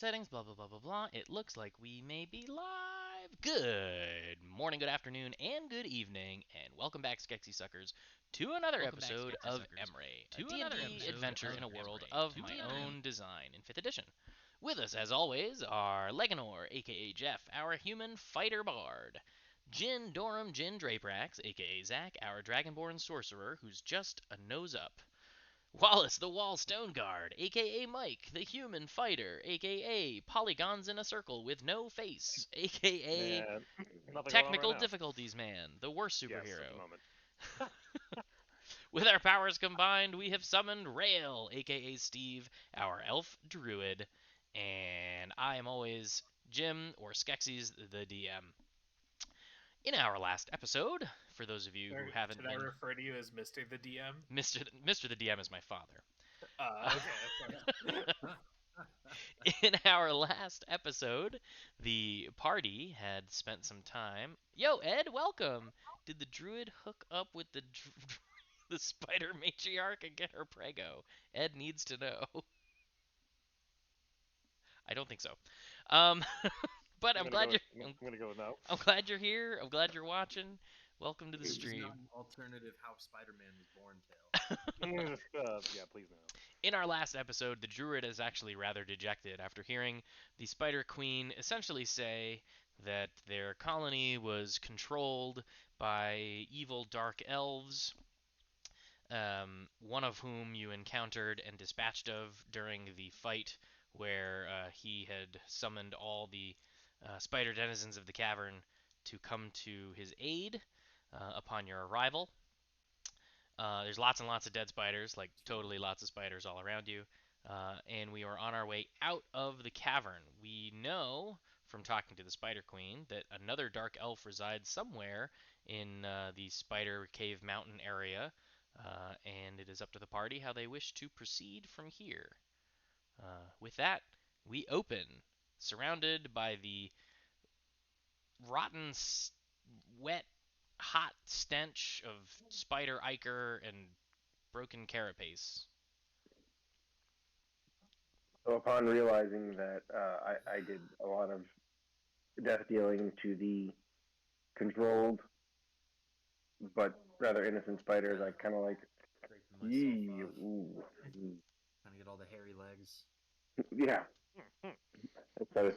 Settings, blah, blah, blah, blah, blah. It looks like we may be live. Good morning, good afternoon, and good evening, and welcome back, Skexy Suckers, to another episode of Emrae, a D&D adventure in a world of my own design in 5th edition. With us, as always, are Leganor, aka Jeff, our human fighter bard. Jin Dorum Jin Draprax, aka Zach, our dragonborn sorcerer who's just a nose up. Wallace the Wall Stone Guard, aka Mike the Human Fighter, aka Polygons in a Circle with no face, aka Yeah, nothing going on right Technical now. Difficulties Man, the worst Yes, at the superhero. moment. With our powers combined, we have summoned Rail, aka Steve, our elf druid, and I am always Jim, or Skeksis, the DM. In our last episode, for those of you who haven't Should I been, refer to you as Mr. the DM? Mr. the DM is my father. Okay, of course. In our last episode, the party had spent some time. Yo, Ed, welcome. Did the druid hook up with the spider matriarch and get her prego? Ed needs to know. I don't think so. Um, but I'm I'm gonna go. glad you're. I'm gonna go with no. I'm glad you're here. I'm glad you're watching. Welcome to the This is not stream. an alternative How Spider-Man Was Born tale. Yeah, please no. In our last episode, the druid is actually rather dejected after hearing the Spider Queen essentially say that their colony was controlled by evil dark elves, one of whom you encountered and dispatched of during the fight where he had summoned all the spider denizens of the cavern to come to his aid upon your arrival. There's lots and lots of dead spiders, like totally lots of spiders all around you. And we are on our way out of the cavern. We know from talking to the Spider Queen that another dark elf resides somewhere in the Spider Cave Mountain area, and it is up to the party how they wish to proceed from here. With that, we open, surrounded by the rotten, wet, hot stench of spider ichor and broken carapace. So upon realizing that I did a lot of death dealing to the controlled but rather innocent spiders, I kind of like, Scraping myself off, ooh, trying to get all the hairy legs. yeah. Hmm. I try to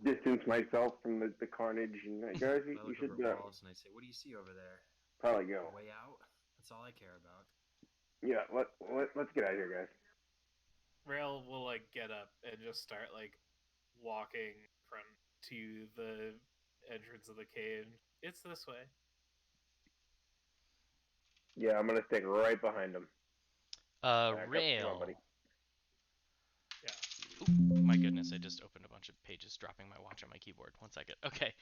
distance myself from the carnage, and guys, I you look should over at Wallace and I say, "What do you see over there? probably The go. way out? That's all I care about." Yeah, let's get out of here, guys. Rail will get up and just start walking from to the entrance of the cave. It's this way. Yeah, I'm gonna stick right behind him. Come on, buddy. Rail. Yeah. Ooh, my goodness, I just opened a bunch of pages, dropping my watch on my keyboard. 1 second. Okay.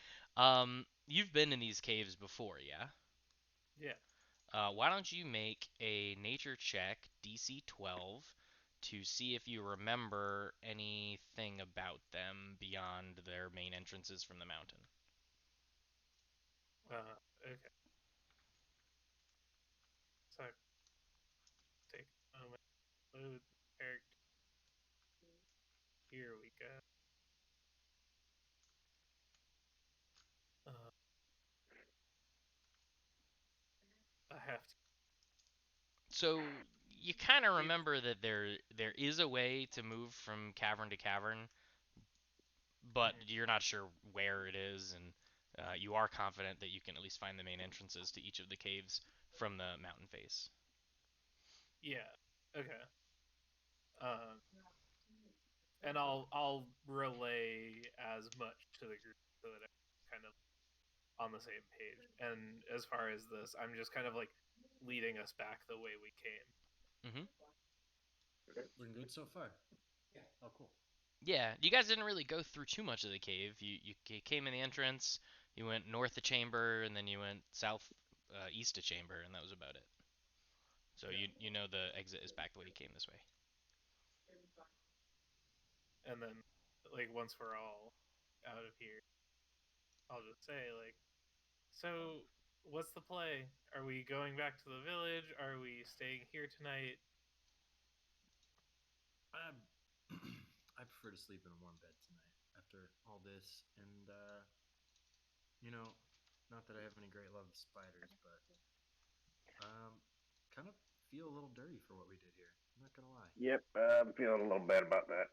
You've been in these caves before, yeah? Yeah. Why don't you make a nature check, DC 12, to see if you remember anything about them beyond their main entrances from the mountain? Okay. So take a moment. Load character. Here we go. Uh, I have to. So you kind of remember that there is a way to move from cavern to cavern, but you're not sure where it is, and you are confident that you can at least find the main entrances to each of the caves from the mountain face. Yeah. Okay. Um, and I'll relay as much to the group so that I'm kind of on the same page. And as far as this, I'm just kind of leading us back the way we came. hmm Looking good so far. Yeah. Oh, cool. Yeah, you guys didn't really go through too much of the cave. You came in the entrance, you went north of chamber, and then you went south east of chamber, and that was about it. So Yeah. you know the exit is back the way you came this way. And then once we're all out of here, I'll just say so what's the play? Are we going back to the village? Are we staying here tonight? Um, I prefer to sleep in a warm bed tonight after all this, and not that I have any great love of spiders, but kind of feel a little dirty for what we did here. I'm not gonna lie. Yep, I'm feeling a little bad about that.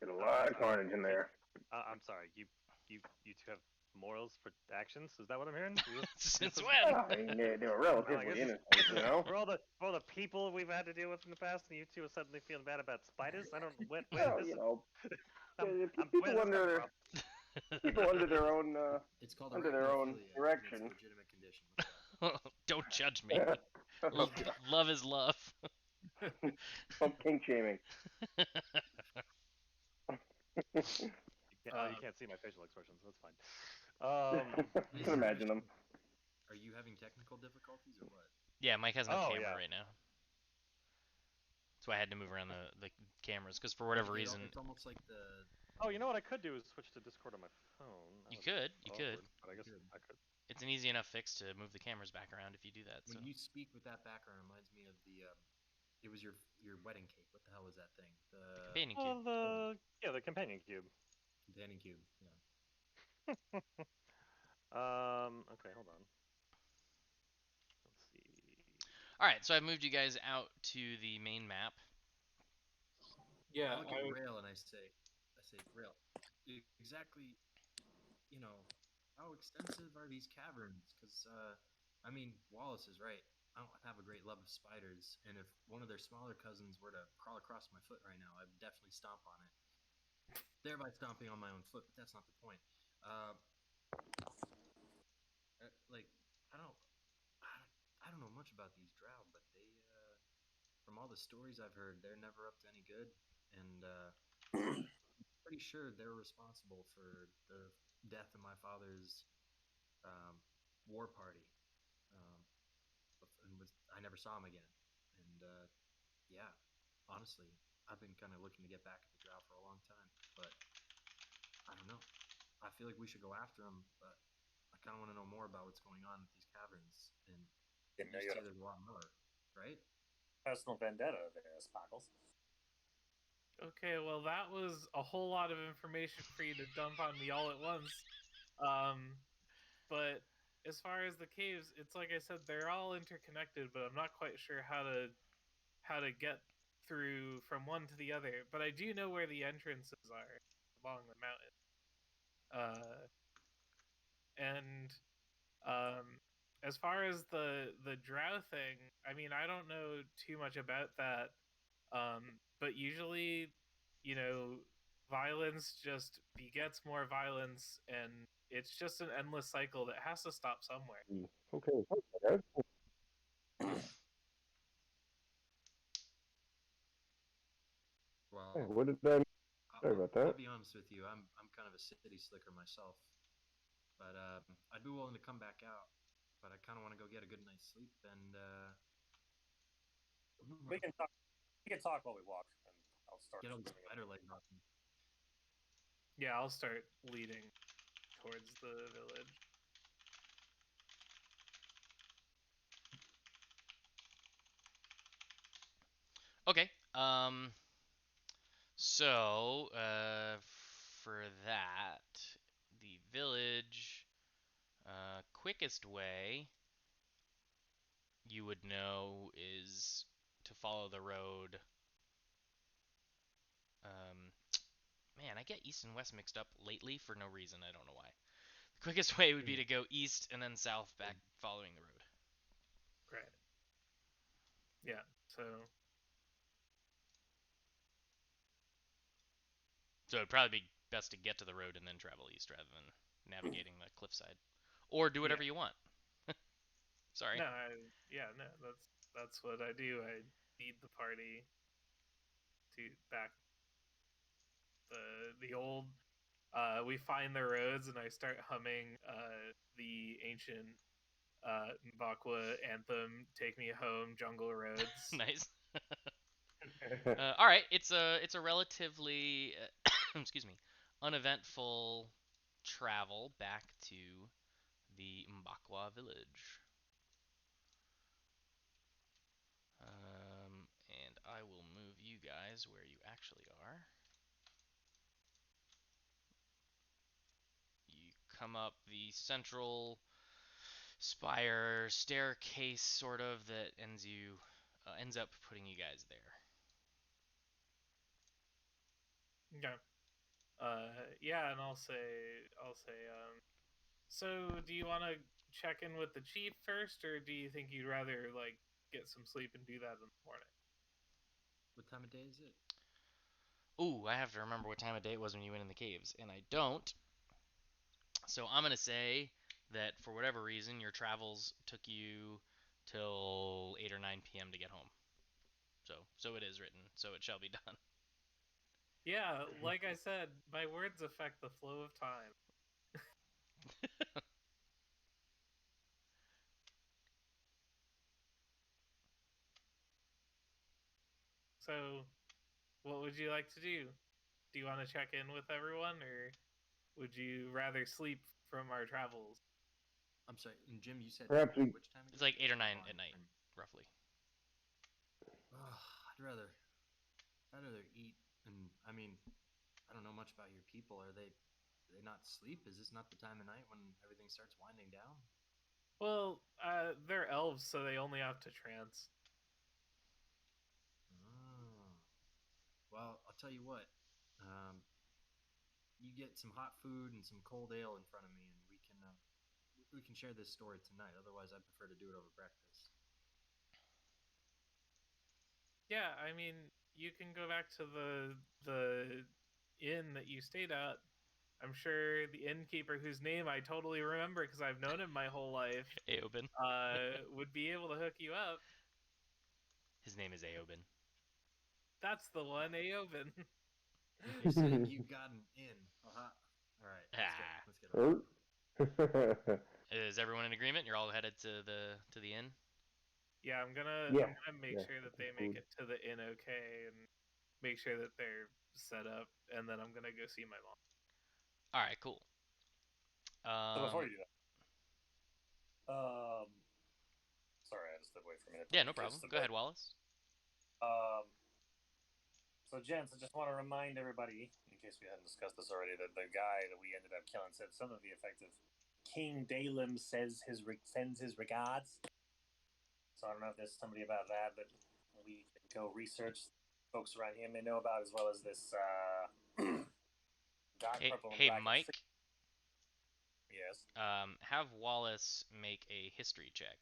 Get a lot of sorry. carnage in there. I'm sorry. You two have morals for actions. Is that what I'm hearing? Since is- when? Well, I mean, they were Like, relatively this is innocent, you know. for all the people we've had to deal with in the past, and you two are suddenly feeling bad about spiders. I don't. Where Well, this? you know, Where's people this coming under from? people under their own It's called under their own arachnophilia, and it's a direction. legitimate condition. Look it up. Don't judge me. Love is love. Some kink shaming. You can't see my facial expressions. That's fine. I can imagine them. Are you having technical difficulties or what? Yeah, Mike has no Oh, camera yeah. right now. That's why I had to move around the cameras, because for whatever reason... It's almost like the... Oh, you know what I could do is switch to Discord on my phone. You could. But I guess could. I could. It's an easy enough fix to move the cameras back around if you do that. So. When you speak with that background, it reminds me of the... it was your wedding cake. What the hell was that thing? The Companion cube. The companion cube. companion cube. Yeah. Okay, hold on. Let's see. Alright, so I've moved you guys out to the main map. Yeah, I look at Rail and I say, Rail, exactly, how extensive are these caverns? Because, Wallace is right. I don't have a great love of spiders, and if one of their smaller cousins were to crawl across my foot right now, I'd definitely stomp on it. Thereby stomping on my own foot, but that's not the point. I don't know much about these drow, but they, from all the stories I've heard, they're never up to any good, and I'm pretty sure they're responsible for the death of my father's war party. I never saw him again, and yeah, honestly, I've been kind of looking to get back at the drow for a long time, but I don't know. I feel like we should go after him, but I kind of want to know more about what's going on with these caverns, and you say there's a lot more, right? Personal vendetta there, Sparkles. Okay, well, that was a whole lot of information for you to dump on me all at once. But as far as the caves, it's like I said, they're all interconnected, but I'm not quite sure how to get through from one to the other. But I do know where the entrances are along the mountain. And as far as the drow thing, I mean, I don't know too much about that. But usually, violence just begets more violence, and it's just an endless cycle that has to stop somewhere. Okay. Well, What did I? Sorry about that. I'll be honest with you. I'm kind of a city slicker myself, but I'd be willing to come back out. But I kind of want to go get a good night's sleep, and We can talk. We can talk while we walk, and I'll start. get all the spider legs off me. Yeah, I'll start leading towards the village. Okay. So, for that, the village, quickest way you would know is to follow the road. Man, I get east and west mixed up lately for no reason. I don't know why. The quickest way would be to go east and then south back following the road. Right. Yeah, so it'd probably be best to get to the road and then travel east rather than navigating the cliffside. Or do whatever you want. Sorry. no, that's what I do. I lead the party to back the old. We find the roads, and I start humming the ancient Mbakwa anthem, "Take Me Home, Jungle Roads." Nice. All right, it's a relatively excuse me, uneventful travel back to the Mbakwa village. And I will move you guys where you actually are. come up the central spire staircase, sort of, that ends up putting you guys there. Okay. Yeah, and I'll say, so do you want to check in with the chief first, or do you think you'd rather like get some sleep and do that in the morning? What time of day is it? Ooh, I have to remember what time of day it was when you went in the caves, and I don't. So I'm gonna say that for whatever reason, your travels took you till 8 or 9 p.m. to get home. So it is written. So it shall be done. Yeah, like I said, my words affect the flow of time. So, what would you like to do? Do you want to check in with everyone, or would you rather sleep from our travels? I'm sorry, and Jim, you said Perhaps we- which time again? It's like 8 or 9 Oh, at night, I'm- roughly. oh, I'd rather eat. And I mean, I don't know much about your people. Do they not sleep? Is this not the time of night when everything starts winding down? Well, they're elves, so they only have to trance. Oh. Well, I'll tell you what. You get some hot food and some cold ale in front of me, and we can share this story tonight. Otherwise, I prefer to do it over breakfast. Yeah, I mean, you can go back to the inn that you stayed at. I'm sure the innkeeper, whose name I totally remember because I've known him my whole life, Aoben. would be able to hook you up. His name is Aoben. That's the one, Aoben. If you're saying you got an in, all right, let's get over it. Is everyone in agreement? You're all headed to the inn. Yeah, I'm gonna make yeah, sure that they that's make food. it to the inn okay and make sure that they're set up, and then I'm gonna go see my mom. All right, cool. So before you do that, sorry, I just stepped away for a minute. Yeah, no problem. Go ahead, Wallace. So, gents, I just want to remind everybody, in case we hadn't discussed this already, that the guy that we ended up killing said something to the effect of King Dalem sends his regards. So I don't know if there's somebody about that that we can go research. Folks around here may know about, as well as this dark purple and Hey, black. Mike. Yes. Have Wallace make a history check.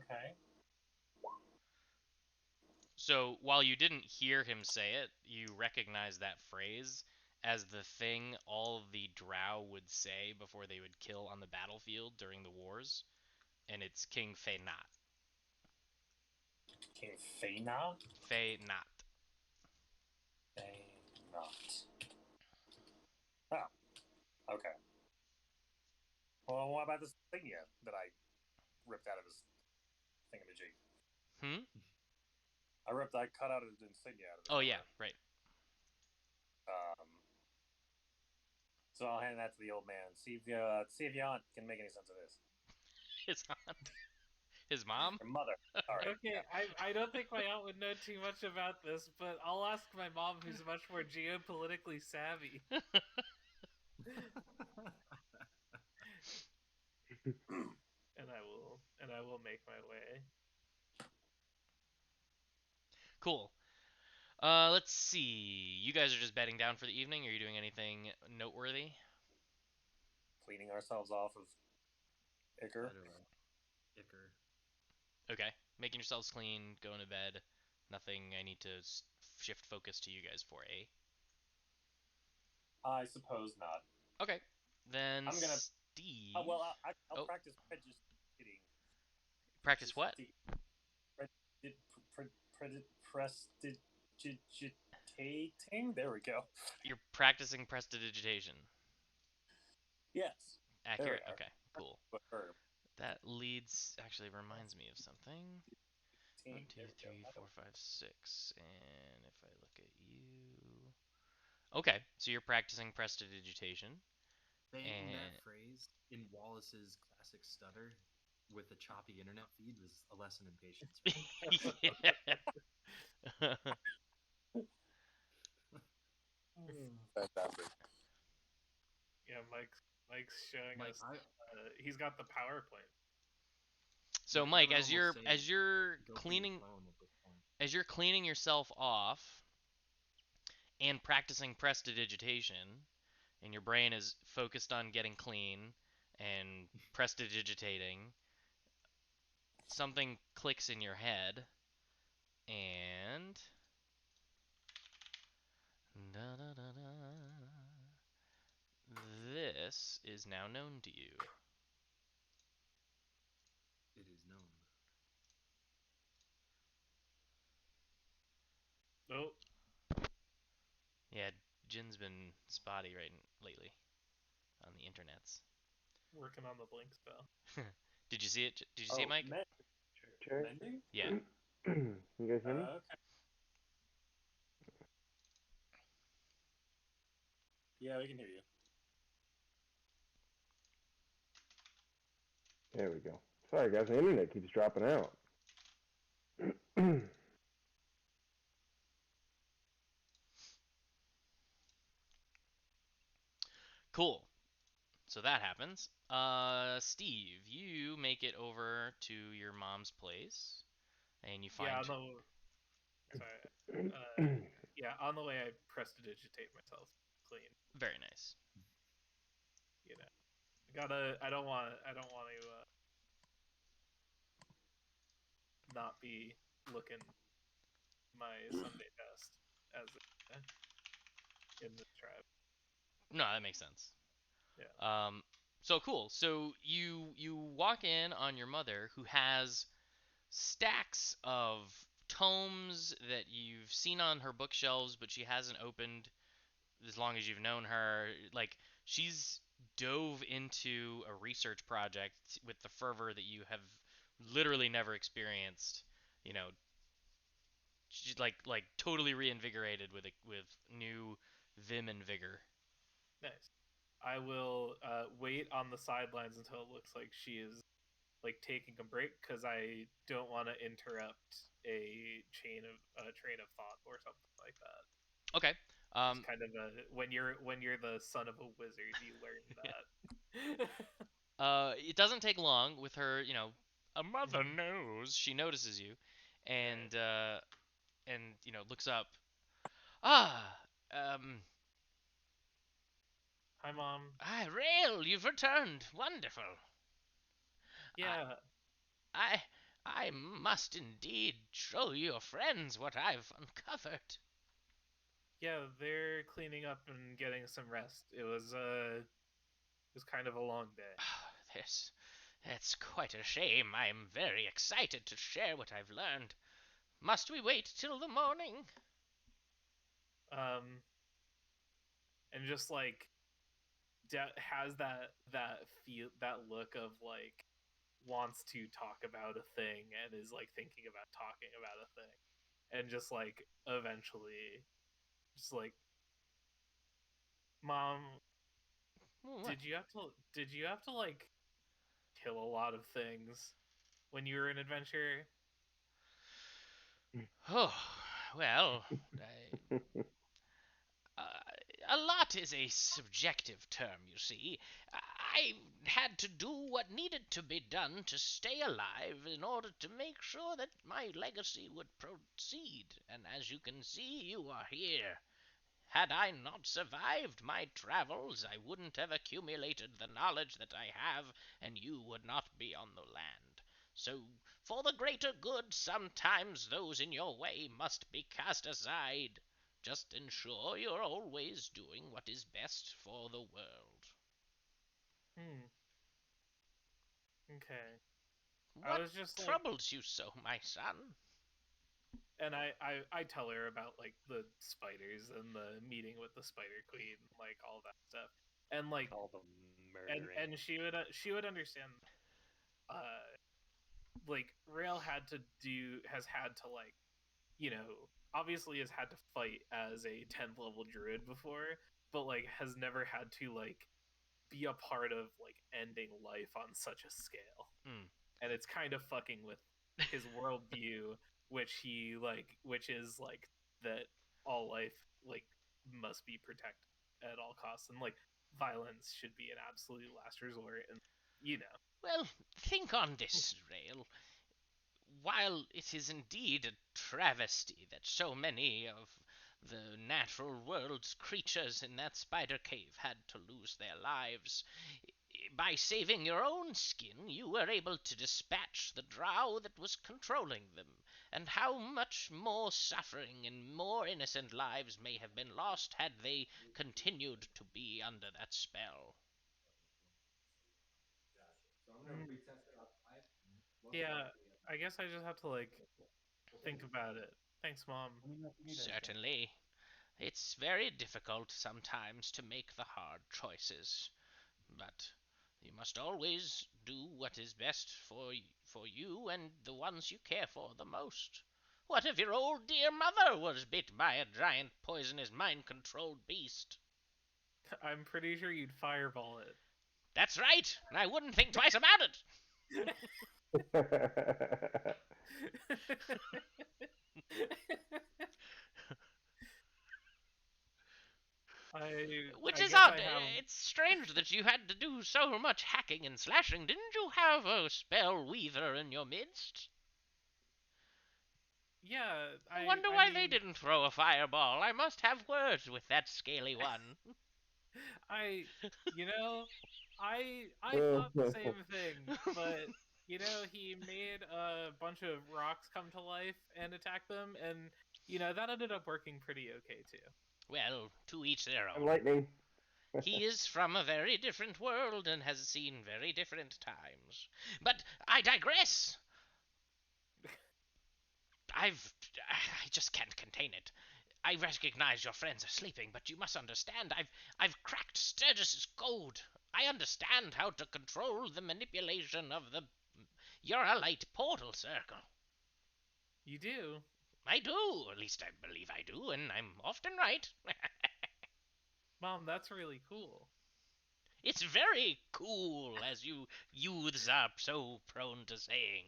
Okay. So while you didn't hear him say it, you recognize that phrase as the thing all the drow would say before they would kill on the battlefield during the wars, and it's King Feynat. King Feynat? Feynat. Feynat. Oh. Okay. Well, what about this insignia that I ripped out of his thingamajig? I cut out his insignia out of his Oh, yeah, right. So I'll hand that to the old man. See if your aunt can make any sense of this. His aunt? His mom? Your mother. Sorry. Okay, I don't think my aunt would know too much about this, but I'll ask my mom, who's much more geopolitically savvy. and I will make my way. Cool. Let's see. You guys are just bedding down for the evening. Are you doing anything noteworthy? Cleaning ourselves off of Icar. Icar. Okay. Making yourselves clean, going to bed. Nothing I need to shift focus to you guys for, eh? I suppose not. Okay. Then I'm gonna. Steve. I'll practice prestidigitating. Practice what? Prestidigitating. There we go. You're practicing prestidigitation. Yes. Accurate. Okay. Cool. Verb. That actually reminds me of something. 1, 2, 3, 4, 5, 6. And if I look at you. Okay, so you're practicing prestidigitation. Saying that phrase in Wallace's classic stutter with a choppy internet feed was a lesson in patience. Fantastic. Yeah, Yeah, Mike's showing Mike, us. He's got the power plant. So Mike, I Mike, would almost say as you're go for your cleaning phone at this point. as you're cleaning yourself off and practicing prestidigitation, and your brain is focused on getting clean and prestidigitating, something clicks in your head, and da, da, da, da, this is now known to you. It is known. Oh, Yeah, Jin's been spotty lately on the internets. working on the blink spell. Did you see it? Did you see it, Mike? Check. Mending? Yeah. You guys hear me? Okay. Yeah, we can hear you. There we go. Sorry, guys. The internet keeps dropping out. Cool. So that happens. Steve, you make it over to your mom's place, and you Yeah, find. no. Sorry. Yeah, on the way I prestidigitate myself clean. Very nice. You know, I don't want to not be looking my Sunday best as in this tribe. No, that makes sense. Yeah. So cool. So you walk in on your mother, who has stacks of tomes that you've seen on her bookshelves, but she hasn't opened as long as you've known her. Like, she's dove into a research project with the fervor that you have literally never experienced. You know, she's like totally reinvigorated with new vim and vigor. Nice. I will wait on the sidelines until it looks like she is like taking a break because I don't want to interrupt a train of thought or something like that. Okay. It's kind of a when you're the son of a wizard, you learn that. It doesn't take long with her. A mother Mhm. knows. She notices you, Right. and looks up. Ah, Hi, mom. Rael, you've returned. Wonderful. I, Yeah, I, I must indeed show your friends what I've uncovered. yeah. They're cleaning up and getting some rest. It was kind of a long day. This, that's quite a shame. I'm very excited to share what I've learned. Must we wait till the morning? Um, and just like has that look of like wants to talk about a thing and is like thinking about talking about a thing and just like eventually just like mom, What? did you have to like kill a lot of things when you were an adventurer? Oh, well, Uh, a lot is a subjective term, you see. I had to do what needed to be done to stay alive in order to make sure that my legacy would proceed. And as you can see, you are here. Had I not survived my travels, I wouldn't have accumulated the knowledge that I have, and you would not be on the land. So, for the greater good, sometimes those in your way must be cast aside. Just ensure you're always doing what is best for the world. Hmm. Okay. I What was just like, troubles you so, my son? and I tell her about like the spiders and the meeting with the spider queen, like all that stuff, and like All the murdering. and she would understand. Uh, like Rail has had to like obviously has had to fight as a 10th level druid before, but like has never had to like be a part of like ending life on such a scale, Hmm. and it's kind of fucking with his worldview, which is like that all life like must be protected at all costs, and like violence should be an absolute last resort, and you know. Well, think on this, Rail. While it is indeed a travesty that so many of the natural world's creatures in that spider cave had to lose their lives, by saving your own skin, you were able to dispatch the drow that was controlling them, and how much more suffering and more innocent lives may have been lost had they continued to be under that spell. Mm, yeah, I guess I just have to like think about it. Thanks, Mom. Certainly. It's very difficult sometimes to make the hard choices, but you must always do what is best for you and the ones you care for the most. What if your old dear mother was bit by a giant poisonous mind-controlled beast? I'm pretty sure you'd fireball it. That's right, and I wouldn't think twice about it. Which I is guess odd. I have. It's strange that you had to do so much hacking and slashing. Didn't you have a spell weaver in your midst? Yeah, I wonder I why they mean, didn't throw a fireball. I must have words with that scaly one. I you know, I thought the same thing, but he made a bunch of rocks come to life and attack them, and that ended up working pretty okay too. Well, to each their And own. lightning. He is from a very different world and has seen very different times. But I digress. I just can't contain it. I recognize your friends are sleeping, but you must understand I've cracked Sturgis's code. I understand how to control the manipulation of the Euralite portal circle. You do? I do, at least I believe I do, and I'm often right. Mom, that's really cool. It's very cool, as you youths are so prone to saying.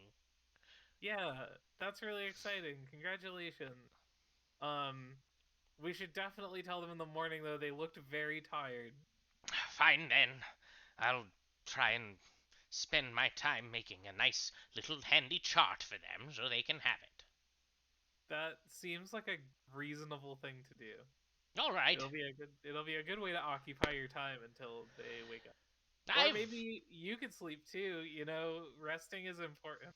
Yeah, that's really exciting. Congratulations. Um, we should definitely tell them in the morning though. They looked very tired. Fine then. I'll try and spend my time making a nice little handy chart for them so they can have it. That seems like a reasonable thing to do. All right. It'll be a good way to occupy your time until they wake up. Or I've maybe you could sleep too, resting is important.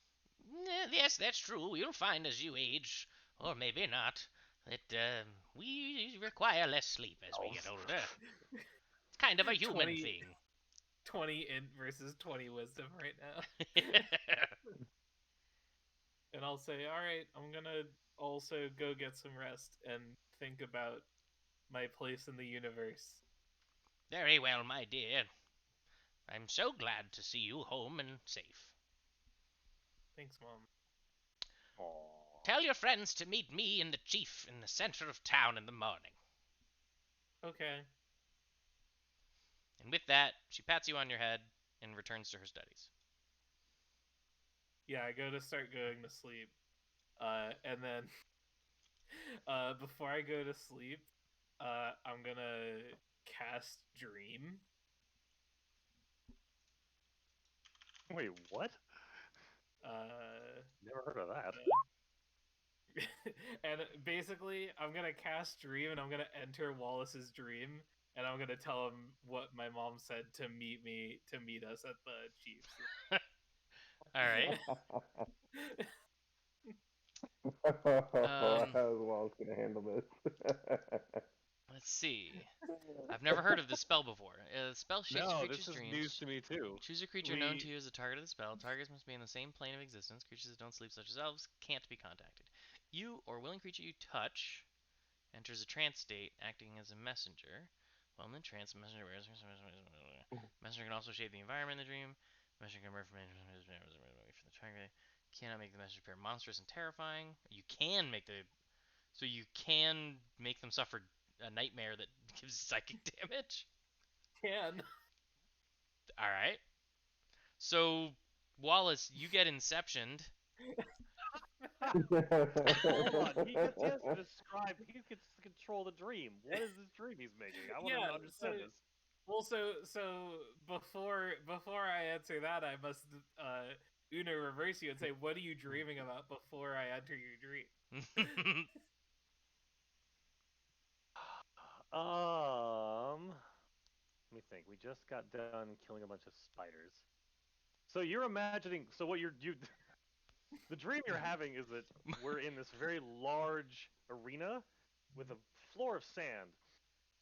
Yes, that's true. You'll find as you age, or maybe not, that we require less sleep as we get older. It's kind of a human 20, thing. 20 int versus 20 wisdom right now. And I'll say, all right, I'm gonna also go get some rest and think about my place in the universe. Very well, my dear. I'm so glad to see you home and safe. Thanks, Mom. Aww. Tell your friends to meet me and the chief in the center of town in the morning. Okay. And with that, she pats you on your head and returns to her studies. Yeah, I go to start going to sleep. And then before I go to sleep, I'm gonna cast Dream. Wait, what? Uh, Never heard of that. and basically, I'm gonna cast Dream, and I'm gonna enter Wallace's dream, and I'm gonna tell him what my mom said to meet us at the Chiefs. All right. How Wall's gonna handle this? Let's see. I've never heard of this spell before. The spell shapes No, creatures' this is dreams. news to me too. Choose a creature known to you as the target of the spell. Targets must be in the same plane of existence. Creatures that don't sleep, such as elves, can't be contacted. You or willing creature you touch enters a trance state, acting as a messenger. While in the trance, the messenger wears. Messenger can also shape the environment in the dream. Messenger can emerge from for the target. Cannot make the messenger appear monstrous and terrifying. You can make the so you can make them suffer a nightmare that gives psychic damage. Can. All right. So Wallace, you get inceptioned. Hold on, he has to describe. He gets to control the dream. What is this dream he's making? I want to Yeah, understand so- this. Well, so before I answer that, I must Una reverse you and say, what are you dreaming about before I enter your dream? Let me think. We just got done killing a bunch of spiders. So you're imagining. So what you the dream you're having is that we're in this very large arena with a floor of sand,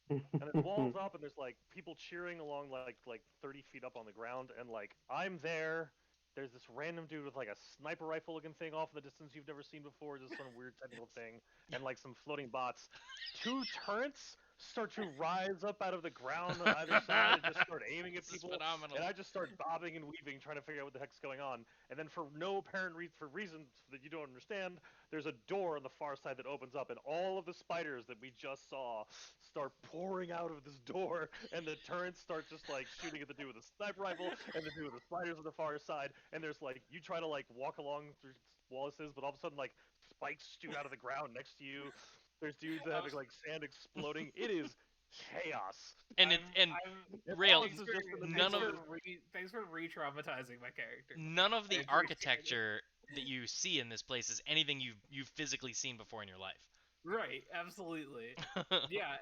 and there's walls up, and there's like people cheering along like 30 feet up on the ground, and like I'm there. There's this random dude with like a sniper rifle looking thing off in the distance you've never seen before, just some weird technical thing, and like some floating bots. Two turrets start to rise up out of the ground on either side and just start aiming at This is people. phenomenal. And I just start bobbing and weaving, trying to figure out what the heck's going on. And then, for no apparent reasons that you don't understand, there's a door on the far side that opens up, and all of the spiders that we just saw start pouring out of this door, and the turrets start just like shooting at the dude with a sniper rifle and the dude with the spiders on the far side. And there's like you try to like walk along through Wallace's, but all of a sudden like spikes shoot out of the ground next to you. There's dudes that have like sand exploding. It is chaos. And Rail, Wallace is just in the none middle of of this. Thanks for re-traumatizing my character. none of I the appreciate it. architecture that you see in this place is anything you've physically seen before in your life. Right, absolutely. Yeah,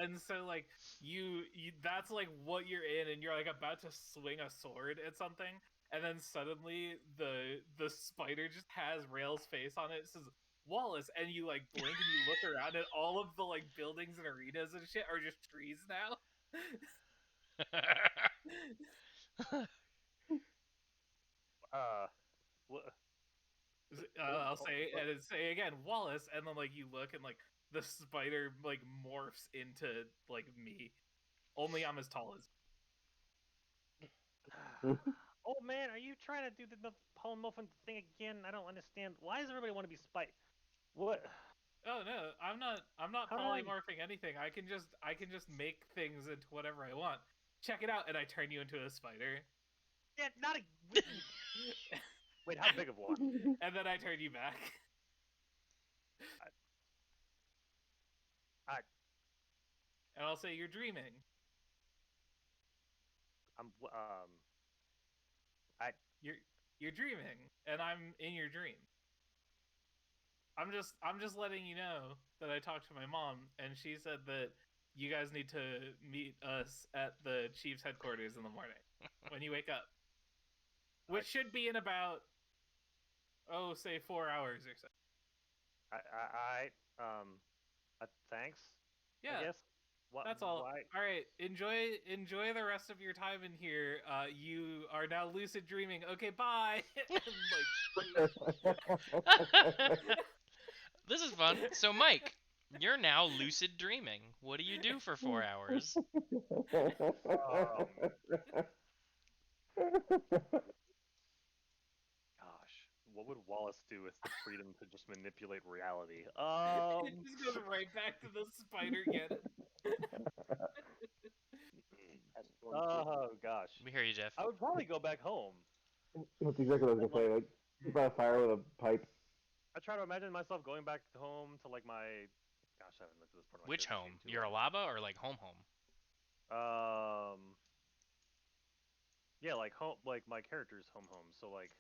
and so like you that's like what you're in, and you're like about to swing a sword at something, and then suddenly the spider just has Rail's face on it. It says Wallace, and you like blink and you look around, and all of the like buildings and arenas and shit are just trees now. What? I'll say and then say again Wallace, and then like you look and like the spider like morphs into like me. Only I'm as tall as. Oh man, are you trying to do the polymorphin thing again? I don't understand. Why does everybody want to be spider? What? Oh no, I'm not. I'm not How did I- polymorphing anything. I can just make things into whatever I want. Check it out, and I turn you into a spider, Yeah, not a. Wait, how big of one? and then I turn you back. I- And I'll say you're dreaming. You're dreaming, and I'm in your dream. I'm just letting you know that I talked to my mom, and she said that you guys need to meet us at the Chiefs headquarters in the morning when you wake up, which should be in about say 4 hours or so. Thanks. Yeah, I guess. that's all. Why? All right, enjoy the rest of your time in here. You are now lucid dreaming. Okay, bye. This is fun. So, Mike, you're now lucid dreaming. What do you do for 4 hours? Gosh, what would Wallace do with the freedom to just manipulate reality? It just goes right back to the spider again. Oh gosh. We hear you, Jeff. I would probably go back home. That's exactly what I was gonna say. Like, you buy a fire with a pipe. I try to imagine myself going back home to like my. Gosh, I haven't looked at this part of my Which character home? sheet too Your long. Alaba or like home? Yeah, like home, like my character's home. So like,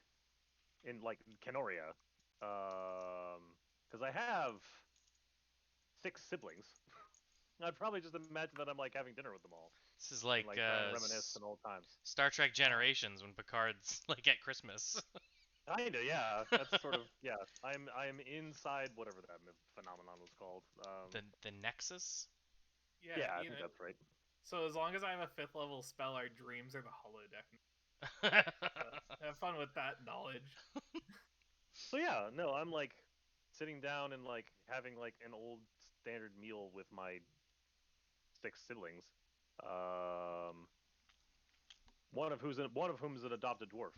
in like Canoria, because I have 6 siblings. I'd probably just imagine that I'm like having dinner with them all, This is and, like, like trying to reminisce on old times. Star Trek Generations when Picard's like at Christmas. Kinda, yeah. That's sort of yeah. I'm inside whatever that phenomenon was called. the Nexus. Yeah, I you think know. that's right. So as long as I have a 5th level spell, our dreams are the holodeck. Have fun with that knowledge. So yeah, no, I'm like sitting down and like having like an old standard meal with my 6 siblings. One of whom is an adopted dwarf.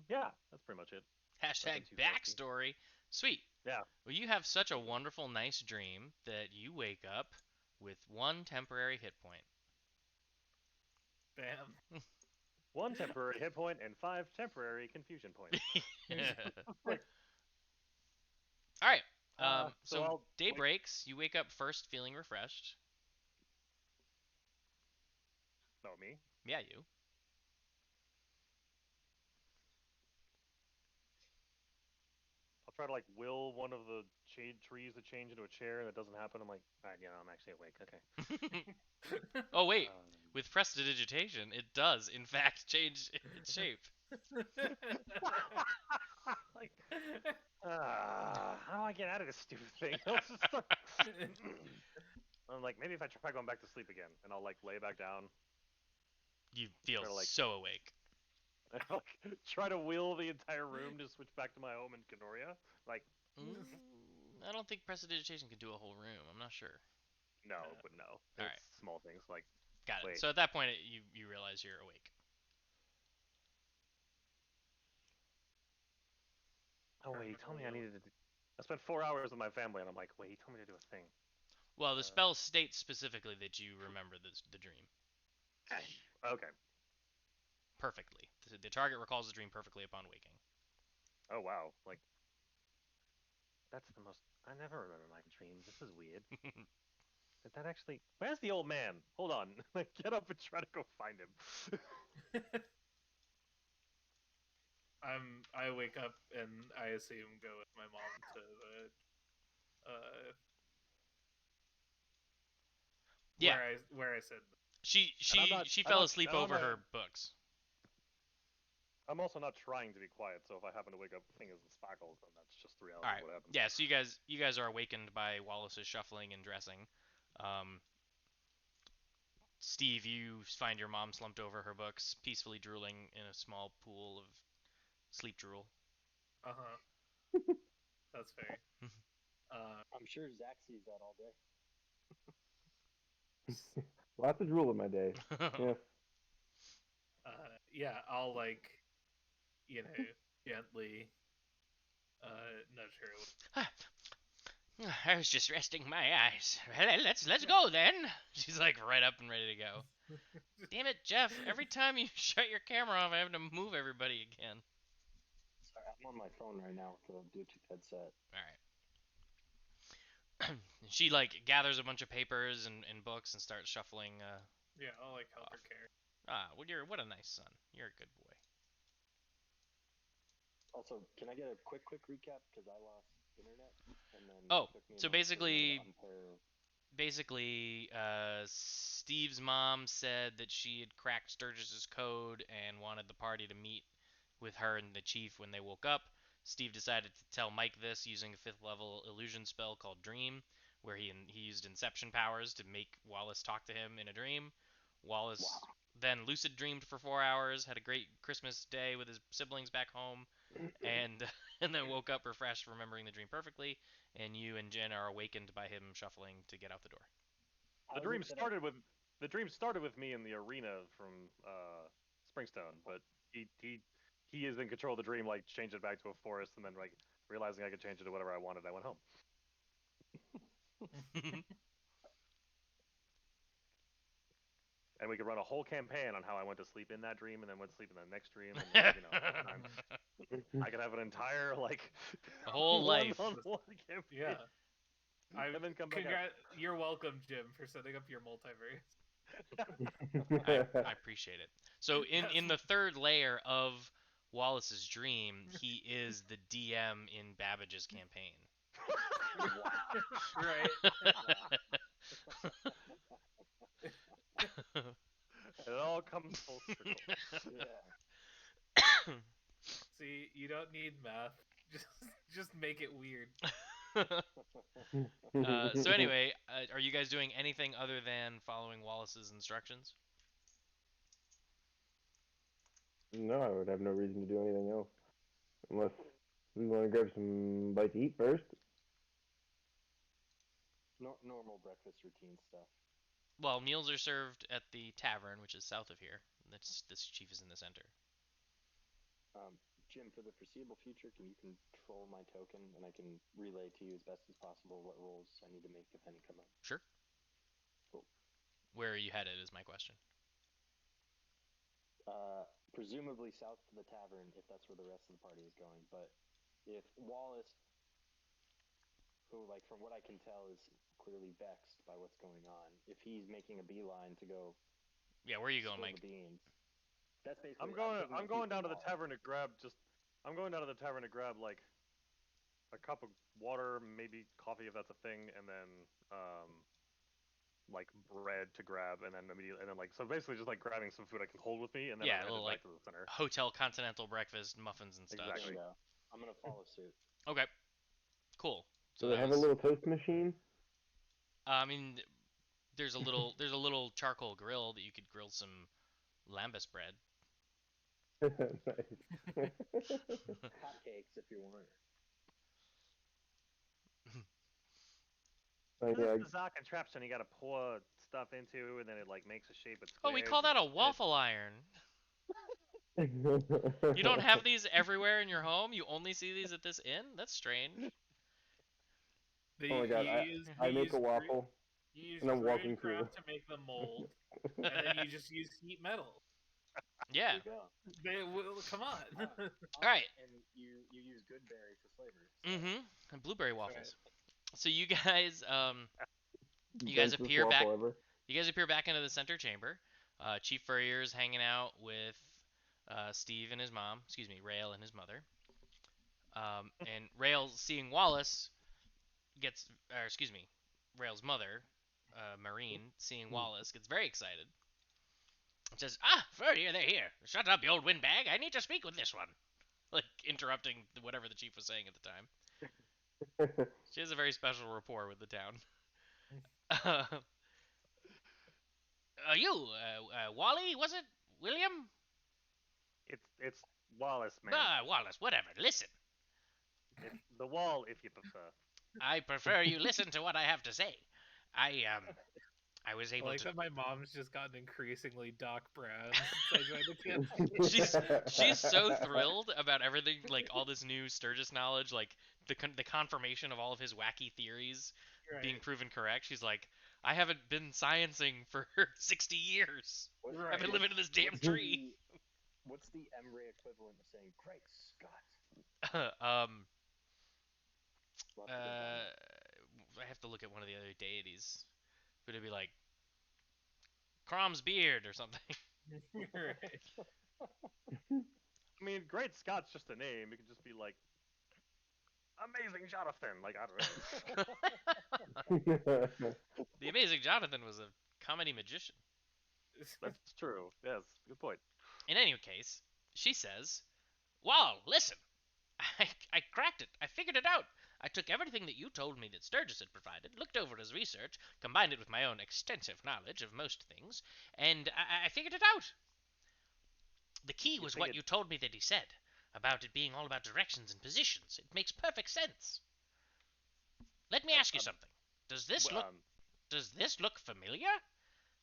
Yeah, that's pretty much it. Hashtag Nothing too fancy. backstory. Sweet. Yeah. Well, you have such a wonderful, nice dream that you wake up with 1 temporary hit point. Bam. 1 temporary hit point and 5 temporary confusion points. All right. So So I'll day wake. breaks. You wake up first feeling refreshed. No, me. Yeah, you. I'll try to like will one of the shade trees to change into a chair, and it doesn't happen. I'm like, all right, I'm actually awake. Okay. Oh wait, Um, with prestidigitation, it does in fact change its shape. like, how do I get out of this stupid thing? I was just like, I'm like, maybe if I try going back to sleep again, and I'll like lay back down, You feel try to like, so awake. try to will the entire room to switch back to my home in Kenoria. Like, I don't think prestidigitation can do a whole room. I'm not sure. no, but no, All it's right, small things. Like, got it. wait, So at that point, you realize you're awake. oh wait, he told me I needed to. I spent 4 hours with my family, and I'm like, wait, he told me to do a thing. Well, the spell states specifically that you remember the dream Okay. perfectly. The target recalls the dream perfectly upon waking. Oh wow, like that's the most. I never remember my dreams. This is weird. Did that actually? Where's the old man? Hold on. Like, get up and try to go find him. I wake up and I assume go with my mom to the Yeah, where I said she And she she fell asleep and over her books. I'm also not trying to be quiet. So if I happen to wake up fingers and sparkles, then that's just the All reality right. of what happens. Yeah. So you guys are awakened by Wallace's shuffling and dressing. Um, Steve, you find your mom slumped over her books, peacefully drooling in a small pool of sleep drool. that's fair. I'm sure Zach sees that all day. Lots of drool in my day. Yeah. Yeah, I'll like gently nudge her. I was just resting my eyes. Let's go then. She's like right up and ready to go. Damn it, Jeff! Every time you shut your camera off, I have to move everybody again. Sorry, I'm on my phone right now with a Bluetooth headset. All right. She like gathers a bunch of papers and books and starts shuffling. Yeah, I'll like help Off. her carry. Well, what a nice son. You're a good boy. Also, can I get a quick recap because I lost internet and then Oh, it took me a so moment to remember to basically, unpair. Steve's mom said that she had cracked Sturgis's code and wanted the party to meet with her and the chief when they woke up. Steve decided to tell Mike this using a 5th level illusion spell called Dream, where he used Inception powers to make Wallace talk to him in a dream. Wallace Wow. then lucid dreamed for 4 hours, had a great Christmas day with his siblings back home, and and then woke up refreshed, remembering the dream perfectly. And you and Jen are awakened by him shuffling to get out the door. The How is dream it that I started with me in the arena from Springstone, but he is in control of the dream. Like, changed it back to a forest, and then like realizing I could change it to whatever I wanted, I went home. And we could run a whole campaign on how I went to sleep in that dream, and then went to sleep in the next dream, and like, I could have an entire like A whole life. one-on-one campaign, Yeah, and then come back out. You're welcome, Jim, for setting up your multiverse. I appreciate it. So in the third layer of Wallace's dream, he is the DM in Babbage's campaign. Right. It all comes full circle. Yeah. See, you don't need math. Just make it weird. So anyway, are you guys doing anything other than following Wallace's instructions? No, I would have no reason to do anything else. Unless we want to grab some bite to eat first. Normal breakfast routine stuff. Well, meals are served at the tavern, which is south of here. This chief is in the center. Jim, for the foreseeable future, can you control my token and I can relay to you as best as possible what rolls I need to make if any come up? Sure. Cool. Where are you headed is my question. Presumably south to the tavern if that's where the rest of the party is going. But if Wallace who, like, from what I can tell, is clearly vexed by what's going on, if he's making a beeline to go Yeah, where are you going, spill Mike? the beans, that's basically. I'm going. taking I'm the cue going from down to the Wallace. tavern to grab just. I'm going down to the tavern to grab like a cup of water, maybe coffee if that's a thing, and then like bread to grab, and then immediately, and then like so basically just like grabbing some food I can hold with me, and then Yeah, I'm a headed little like back to the center. hotel continental breakfast, muffins and stuff. Exactly. Bingo. I'm gonna follow suit. Okay, cool. So Do they that have a was. little toast machine? I mean, there's a little charcoal grill that you could grill some lambus bread. Nice. Hotcakes if you want. Oh, This is yeah. a bizarre contraption you got to pour stuff into, and then it like makes a shape with Oh, we squares. call that and a spit. waffle iron. You don't have these everywhere in your home? You only see these at this inn? That's strange. Oh my god, I make a waffle You use and I'm walking through. Druidcraft to make the mold, and then you just use heat metal. Yeah. There you go. They will come on. All right. And you use good berry for flavor. Mm-hmm. And blueberry That's waffles. So you guys you guys Densest appear back waffle ever. you guys appear back into the center chamber. Chief Furrier's hanging out with Steve and his mom, excuse me, Rail and his mother. And Rail, seeing Wallace, gets, or excuse me, Rail's mother, Marine, seeing Wallace, gets very excited. Says, "Ah, Furrier, they're here. Shut up, you old windbag. I need to speak with this one." Like interrupting whatever the chief was saying at the time. She has a very special rapport with the town. You, Wally, was it? William? It's Wallace, man. Ah, Wallace, whatever. Listen. It's the wall, if you prefer. I prefer you listen to what I have to say. I was I able like to. that my mom's just gotten increasingly Doc Brown since I joined the campaign. She's so thrilled about everything, like all this new Sturgis knowledge, like the confirmation of all of his wacky theories being Right. proven correct. She's like, I haven't been sciencing for 60 years. Right. I've been living in this damn tree. What's the Emrae equivalent of saying "Great Scott"? We'll have to get down I have to look at one of the other deities. But it'd be like Crom's beard or something. Right. I mean, Great Scott's just a name. It could just be like Amazing Jonathan. Like I don't know. The Amazing Jonathan was a comedy magician. That's true. Yes, good point. In any case, she says, "Wall, listen. I cracked it. I figured it out. I took everything that you told me that Sturgis had provided, looked over his research, combined it with my own extensive knowledge of most things, and I figured it out. The key You was what figured- you told me that he said, about it being all about directions and positions. It makes perfect sense. Let me ask you something. Does this look familiar?"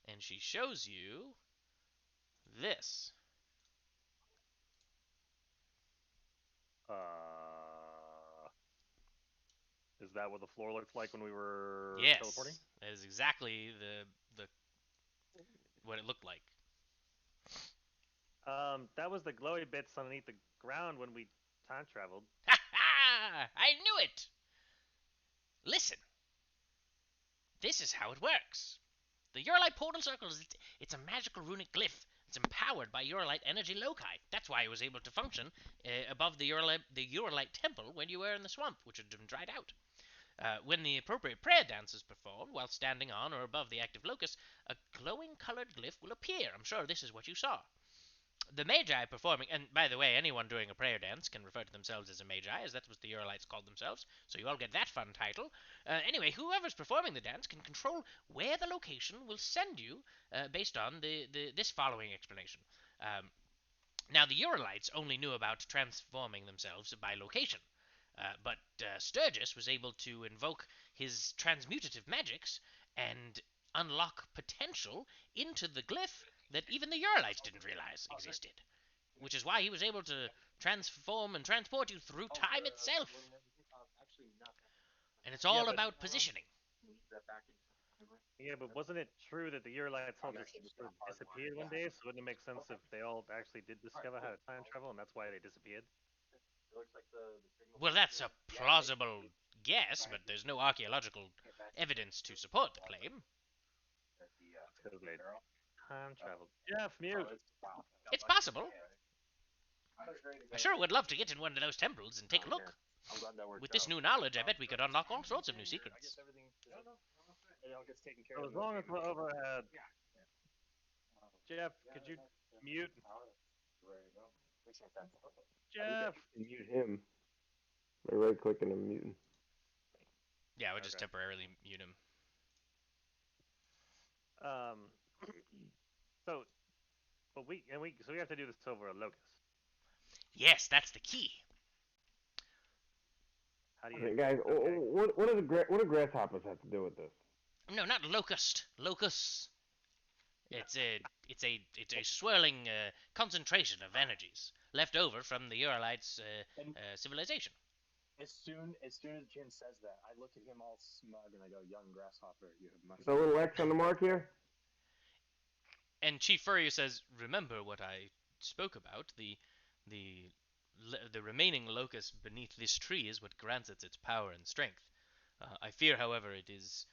And she shows you this. Is that what the floor looked like when we were Yes, teleporting? that is exactly the what it looked like. That was the glowy bits underneath the ground when we time traveled. Ha ha! I knew it! Listen, this is how it works. The Eurolite portal circle it's a magical runic glyph. It's empowered by Eurolite energy loci. That's why it was able to function above the Eurolite temple when you were in the swamp, which had been dried out. When the appropriate prayer dance is performed, while standing on or above the active locus, a glowing colored glyph will appear. I'm sure this is what you saw. The magi performing, and by the way, anyone doing a prayer dance can refer to themselves as a magi, as that's what the Eurolites called themselves, so you all get that fun title. Anyway, whoever's performing the dance can control where the location will send you based on this following explanation. Now, the Eurolites only knew about transforming themselves by location, but Sturgis was able to invoke his transmutative magics and unlock potential into the glyph that even the Eurolites didn't realize existed, which is why he was able to transform and transport you through time itself. Actually, not that. And it's all but- about positioning. Move that back into Emrae. Yeah, but wasn't it true that the Eurolites all just actually just sort of gonna pause disappeared one day? So wouldn't it make sense if they all actually did discover how to time travel, and that's why they disappeared? It looks like the signal. Well, that's a plausible guess, but there's no archaeological evidence to support the claim. Totally. Time travel. Jeff, mute. It's possible. I sure would love to get in one of those temples and take a look. I'm glad that worked With this out. new knowledge, I bet we could unlock all sorts of new secrets. It all gets taken care So of. as long as we're overhead. Jeff, could you mute? Jeff. Mute him by right clicking and muting. Yeah, I would just Okay. temporarily mute him. So, but we have to do this over a locust. Yes, that's the key. How do you? Okay, guys, Okay. what do grasshoppers have to do with this? No, not locust. Locus. It's a swirling concentration of energies left over from the Uralites' civilization. As soon as Jin says that, I look at him all smug and I go, "Young grasshopper, you have much." So a little X on the mark here. And Chief Furrier says, "Remember what I spoke about. The remaining locus beneath this tree is what grants it its power and strength. I fear, however, it is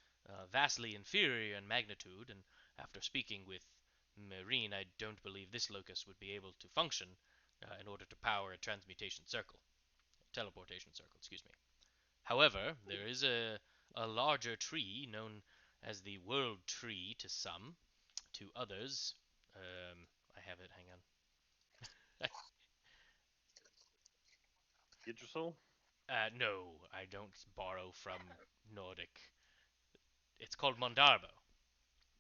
vastly inferior in magnitude, and after speaking with Marine, I don't believe this locus would be able to function in order to power a teleportation circle, excuse me. However, there is a larger tree known as the World Tree to some, to others. I have it. Hang on. Yggdrasil? No, I don't borrow from Nordic. It's called Mondarbo.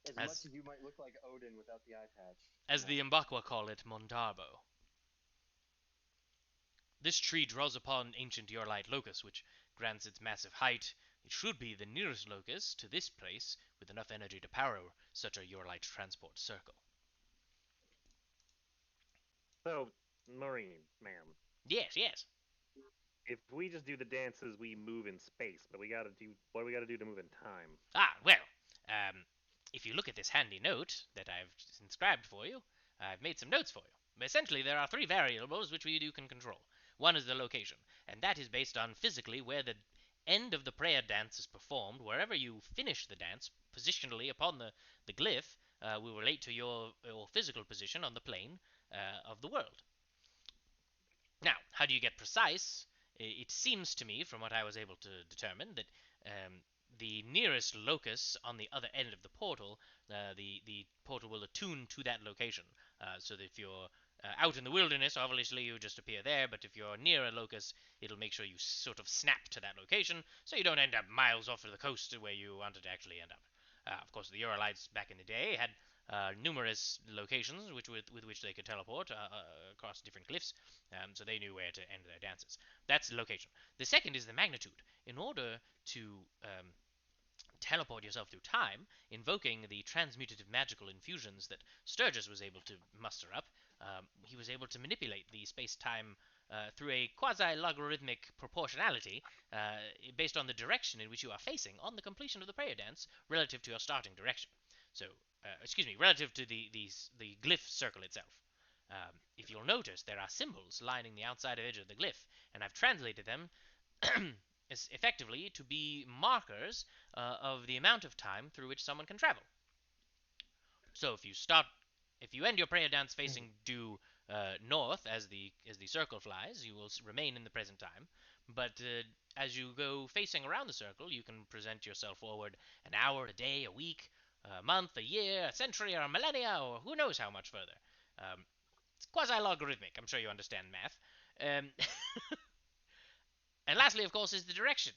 As much as you might look like Odin without the eye patch. As the Mbakwa call it, Mondarbo. This tree draws upon ancient Urlite locus, which grants its massive height. It should be the nearest locus to this place with enough energy to power such a Urlite transport circle. So, Marine, ma'am. Yes, yes. If we just do the dances, we move in space, but we gotta do what do we gotta do to move in time? Ah, well, if you look at this handy note that I've inscribed for you, I've made some notes for you. Essentially, there are three variables which you can control. One is the location, and that is based on physically where the end of the prayer dance is performed. Wherever you finish the dance, positionally upon the glyph, will relate to your physical position on the plane of the world. Now, how do you get precise? It seems to me, from what I was able to determine, that the nearest locus on the other end of the portal, the portal will attune to that location. So that if you're out in the wilderness, obviously you just appear there, but if you're near a locus, it'll make sure you sort of snap to that location, so you don't end up miles off of the coast where you wanted to actually end up. Of course, the Uralites back in the day had numerous locations with which they could teleport across different cliffs, so they knew where to end their dances. That's the location. The second is the magnitude. In order to teleport yourself through time, invoking the transmutative magical infusions that Sturgis was able to muster up, he was able to manipulate the space-time through a quasi-logarithmic proportionality based on the direction in which you are facing on the completion of the prayer dance relative to your starting direction. So, relative to the glyph circle itself. If you'll notice, there are symbols lining the outside edge of the glyph, and I've translated them effectively to be markers of the amount of time through which someone can travel. So if you end your prayer dance facing due north as the circle flies, you will remain in the present time. But as you go facing around the circle, you can present yourself forward an hour, a day, a week, a month, a year, a century, or a millennia, or who knows how much further. It's quasi-logarithmic. I'm sure you understand math. And lastly, of course, is the direction.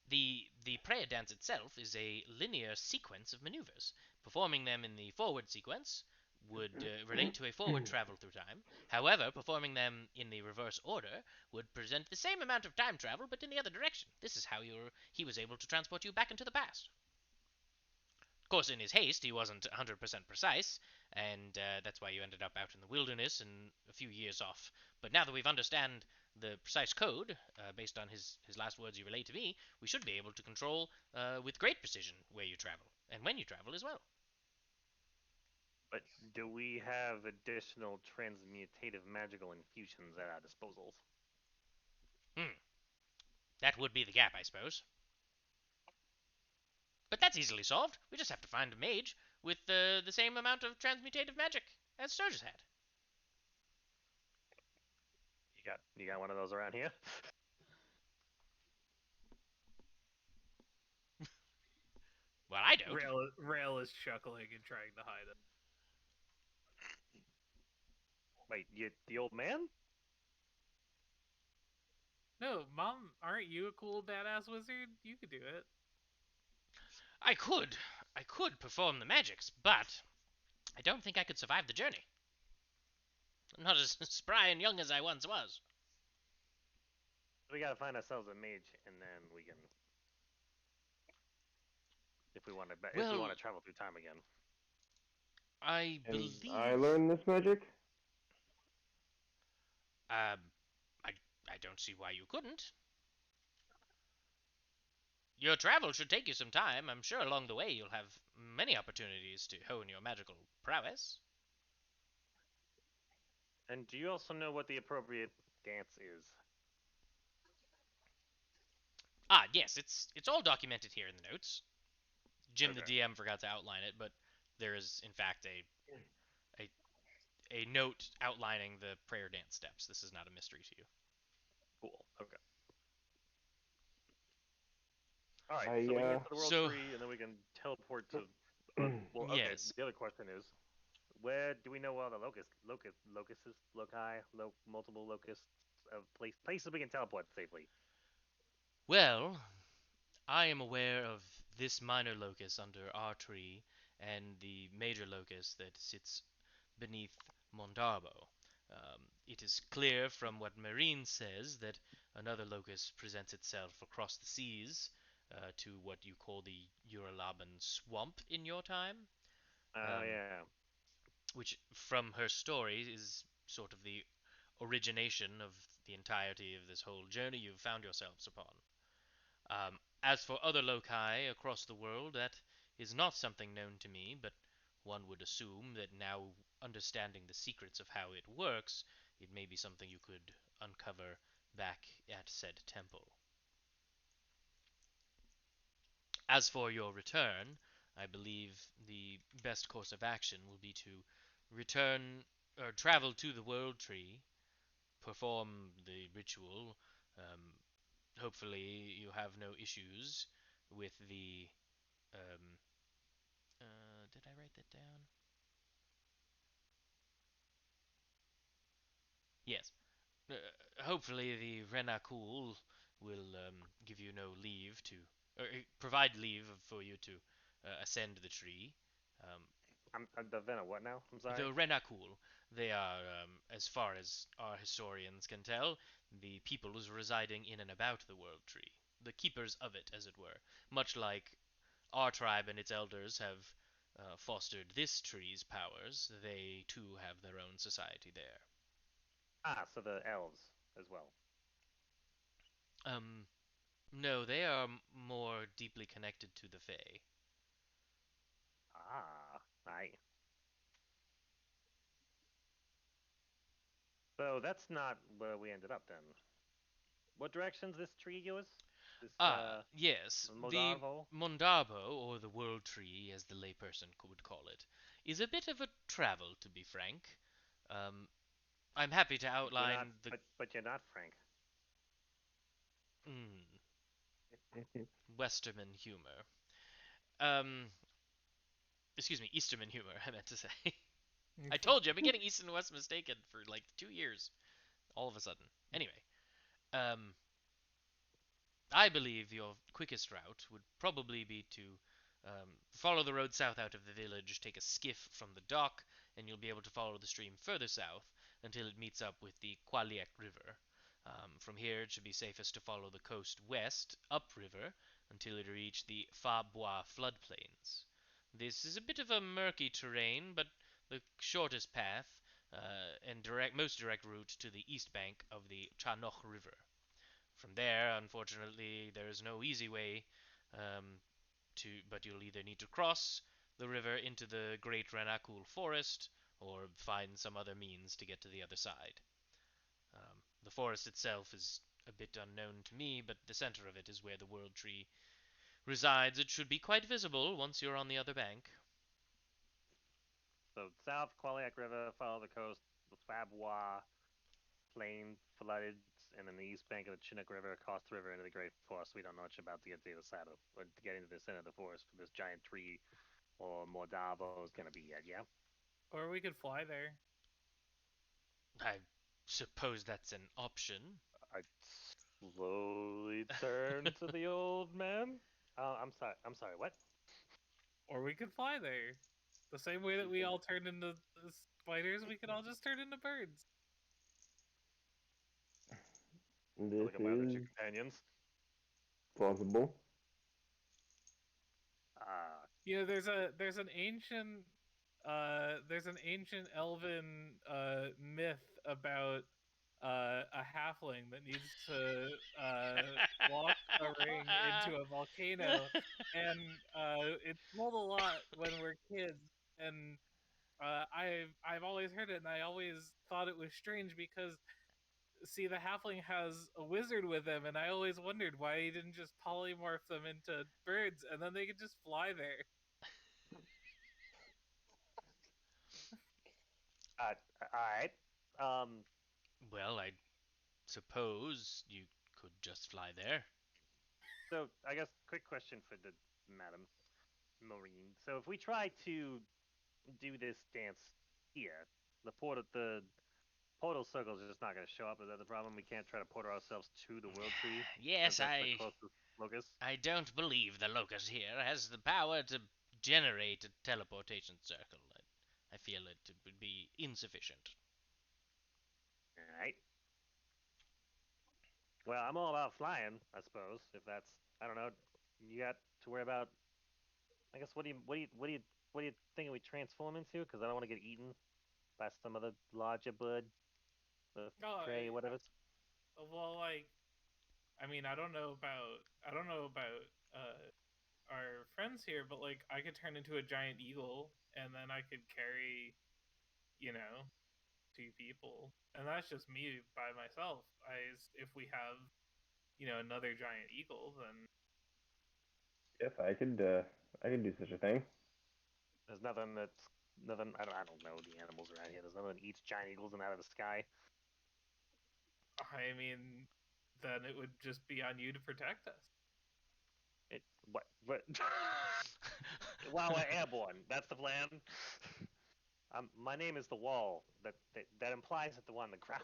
The prayer dance itself is a linear sequence of maneuvers. Performing them in the forward sequence would relate to a forward travel through time. However, performing them in the reverse order would present the same amount of time travel, but in the other direction. This is how he was able to transport you back into the past. Of course, in his haste, he wasn't 100% precise, and that's why you ended up out in the wilderness and a few years off. But now that we've understand the precise code, based on his last words you relayed to me, we should be able to control with great precision where you travel, and when you travel as well. But do we have additional transmutative magical infusions at our disposals? That would be the gap, I suppose. But that's easily solved. We just have to find a mage with the same amount of transmutative magic as Sturgis had. You got one of those around here? Well, I don't. Rail is chuckling and trying to hide it. Wait, the old man? No, Mom, aren't you a cool badass wizard? You could do it. I could perform the magics, but I don't think I could survive the journey. I'm not as spry and young as I once was. We gotta find ourselves a mage, and then we can, if we want to travel through time again. I And believe. I learned this magic. I don't see why you couldn't. Your travel should take you some time. I'm sure along the way you'll have many opportunities to hone your magical prowess. And do you also know what the appropriate dance is? Ah, yes, it's all documented here in the notes. Jim, the Okay. DM, forgot to outline it, but there is in fact a a note outlining the prayer dance steps. This is not a mystery to you. Cool. Okay. All right. I So we can get to the world So- tree, and then we can teleport to. Well, okay. Yes. The other question is, where do we know all the multiple locusts of places we can teleport safely? Well, I am aware of this minor locus under our tree and the major locus that sits beneath Mondarbo. It is clear from what Marine says that another locus presents itself across the seas to what you call the Uralaban swamp in your time, Oh yeah. which, from her story, is sort of the origination of the entirety of this whole journey you've found yourselves upon. As for other loci across the world, that is not something known to me, but one would assume that now understanding the secrets of how it works, it may be something you could uncover back at said temple. As for your return, I believe the best course of action will be to return or travel to the World Tree, perform the ritual. Hopefully, you have no issues with the. Um, did I write that down? Yes. Uh, Hopefully, the Renakul will give you no leave to, or provide leave for you to ascend the tree. Um, I'm the Vena. What now? I'm the sorry. Renakul, they are, as far as our historians can tell, the peoples residing in and about the World Tree, the keepers of it, as it were, much like our tribe and its elders have fostered this tree's powers. They too have their own society there. Ah, so the elves as well. Um, no, they are more deeply connected to the Fae. Ah, right. So that's not where we ended up then. What direction's this tree goes? This Yes, the Modarvo? Mondabo, or the World Tree, as the layperson would call it, is a bit of a travel, to be frank. Um, I'm happy to You're not, outline the but you're not Frank. mm, Westerman humor. Um, excuse me, Easterman humor, I meant to say. I told you, I've been getting East and West mistaken for like 2 years, all of a sudden. Anyway, um, I believe your quickest route would probably be to follow the road south out of the village, take a skiff from the dock, and you'll be able to follow the stream further south until it meets up with the Qualiec River. From here, it should be safest to follow the coast west, upriver, until it reach the Fa Bois floodplains. This is a bit of a murky terrain, but the shortest path and most direct route to the east bank of the Chanoch River. From there, unfortunately, there is no easy way um, but you'll either need to cross the river into the Great Ranakul Forest or find some other means to get to the other side. The forest itself is a bit unknown to me, but the center of it is where the World Tree resides. It should be quite visible once you're on the other bank. So south, Qualiac River, follow the coast, the Fabwa plain flooded, and then the east bank of the Chinook River across the river into the Great Forest. We don't know much about to get to the other side of, or to get into the center of the forest for this giant tree or Mordavo is going to be yet, yeah? Or we could fly there. I suppose that's an option. I slowly turn to the old man. I'm sorry. I'm sorry. What? Or we could fly there. The same way that we all turned into spiders, we could all just turn into birds. This Look at my other two is companions. plausible. You know, there's an ancient elven myth about a halfling that needs to walk a ring into a volcano, and it's told a lot when we're kids. And I've always heard it, and I always thought it was strange because see, the halfling has a wizard with him, and I always wondered why he didn't just polymorph them into birds, and then they could just fly there. All right. Um. Well, I suppose you could just fly there. So I guess quick question for the Madam Maureen. So if we try to do this dance here, the portal circle is just not going to show up. Is that the problem? We can't try to portal ourselves to the world tree Yes, since that's the closest locus. I don't believe the locust here has the power to generate a teleportation circle. I feel it would be insufficient. All right. Well, I'm all about flying, I suppose. If that's, I don't know, you got to worry about. I guess what do you thinking we transform into? Because I don't want to get eaten by some other larger bird, the Oh, prey, whatever. well, like, I mean, I don't know about our friends here, but like, I could turn into a giant eagle, and then I could carry, you know, two people, and that's just me by myself. If we have, another giant eagle, then Yes, I could do such a thing. There's nothing. I don't know the animals around here. There's nothing that eats giant eagles and out of the sky. I mean, then it would just be on you to protect us. What? Wow, we're airborne. That's the plan. My name is the wall. That implies that the one on the ground.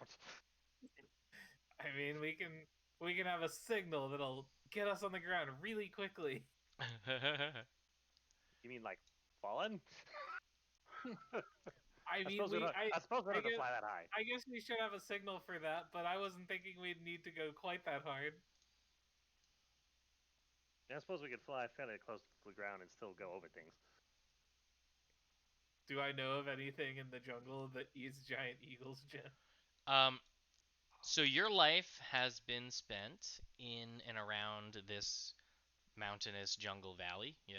I mean, we can have a signal that'll get us on the ground really quickly. You mean like fallen? I I mean, suppose we don't. I suppose we I don't have to guess, fly that high. I guess we should have a signal for that, but I wasn't thinking we'd need to go quite that hard. I suppose we could fly fairly close to the ground and still go over things. Do I know of anything in the jungle that eats giant eagles, Jim? um, so your life has been spent in and around this mountainous jungle valley. You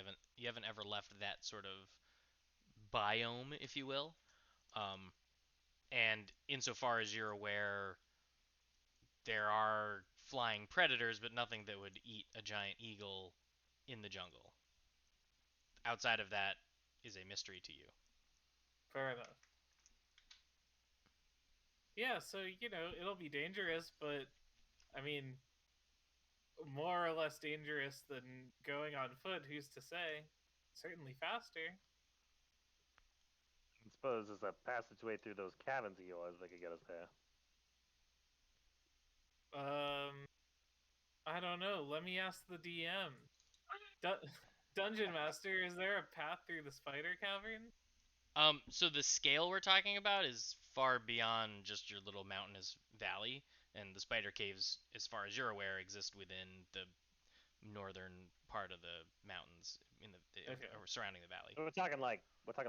haven't ever left that sort of biome, if you will. Um, and insofar as you're aware, there are flying predators, but nothing that would eat a giant eagle in the jungle. Outside of that is a mystery to you. Fair enough. Yeah, so it'll be dangerous, but I mean, more or less dangerous than going on foot. Who's to say? Certainly faster. I suppose there's a passageway through those caverns of yours that could get us there. Um, I don't know. Let me ask the DM. Dungeon Master, is there a path through the spider cavern? So the scale we're talking about is far beyond just your little mountainous valley, and the spider caves, as far as you're aware, exist within the northern part of the mountains Okay. surrounding the valley. We're talking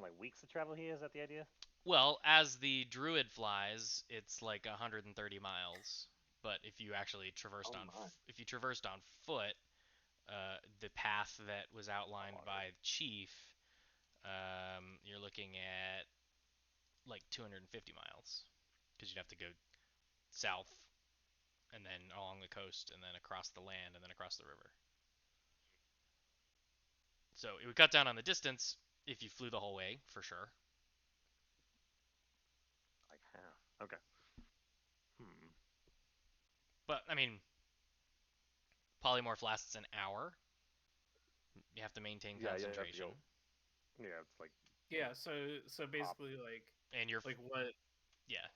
like weeks of travel here. Is that the idea? Well, as the druid flies, it's like 130 miles. But if you actually traversed Oh my. if you traversed on foot, the path that was outlined Water. by the chief, you're looking at like 250 miles because you'd have to go south and then along the coast, and then across the land, and then across the river. So it would cut down on the distance if you flew the whole way, for sure. Like half. Okay. Hmm. But I mean, polymorph lasts an hour. You have to maintain Yeah, you have to go. concentration, Yeah, it's like Yeah, so basically and you're like what yeah.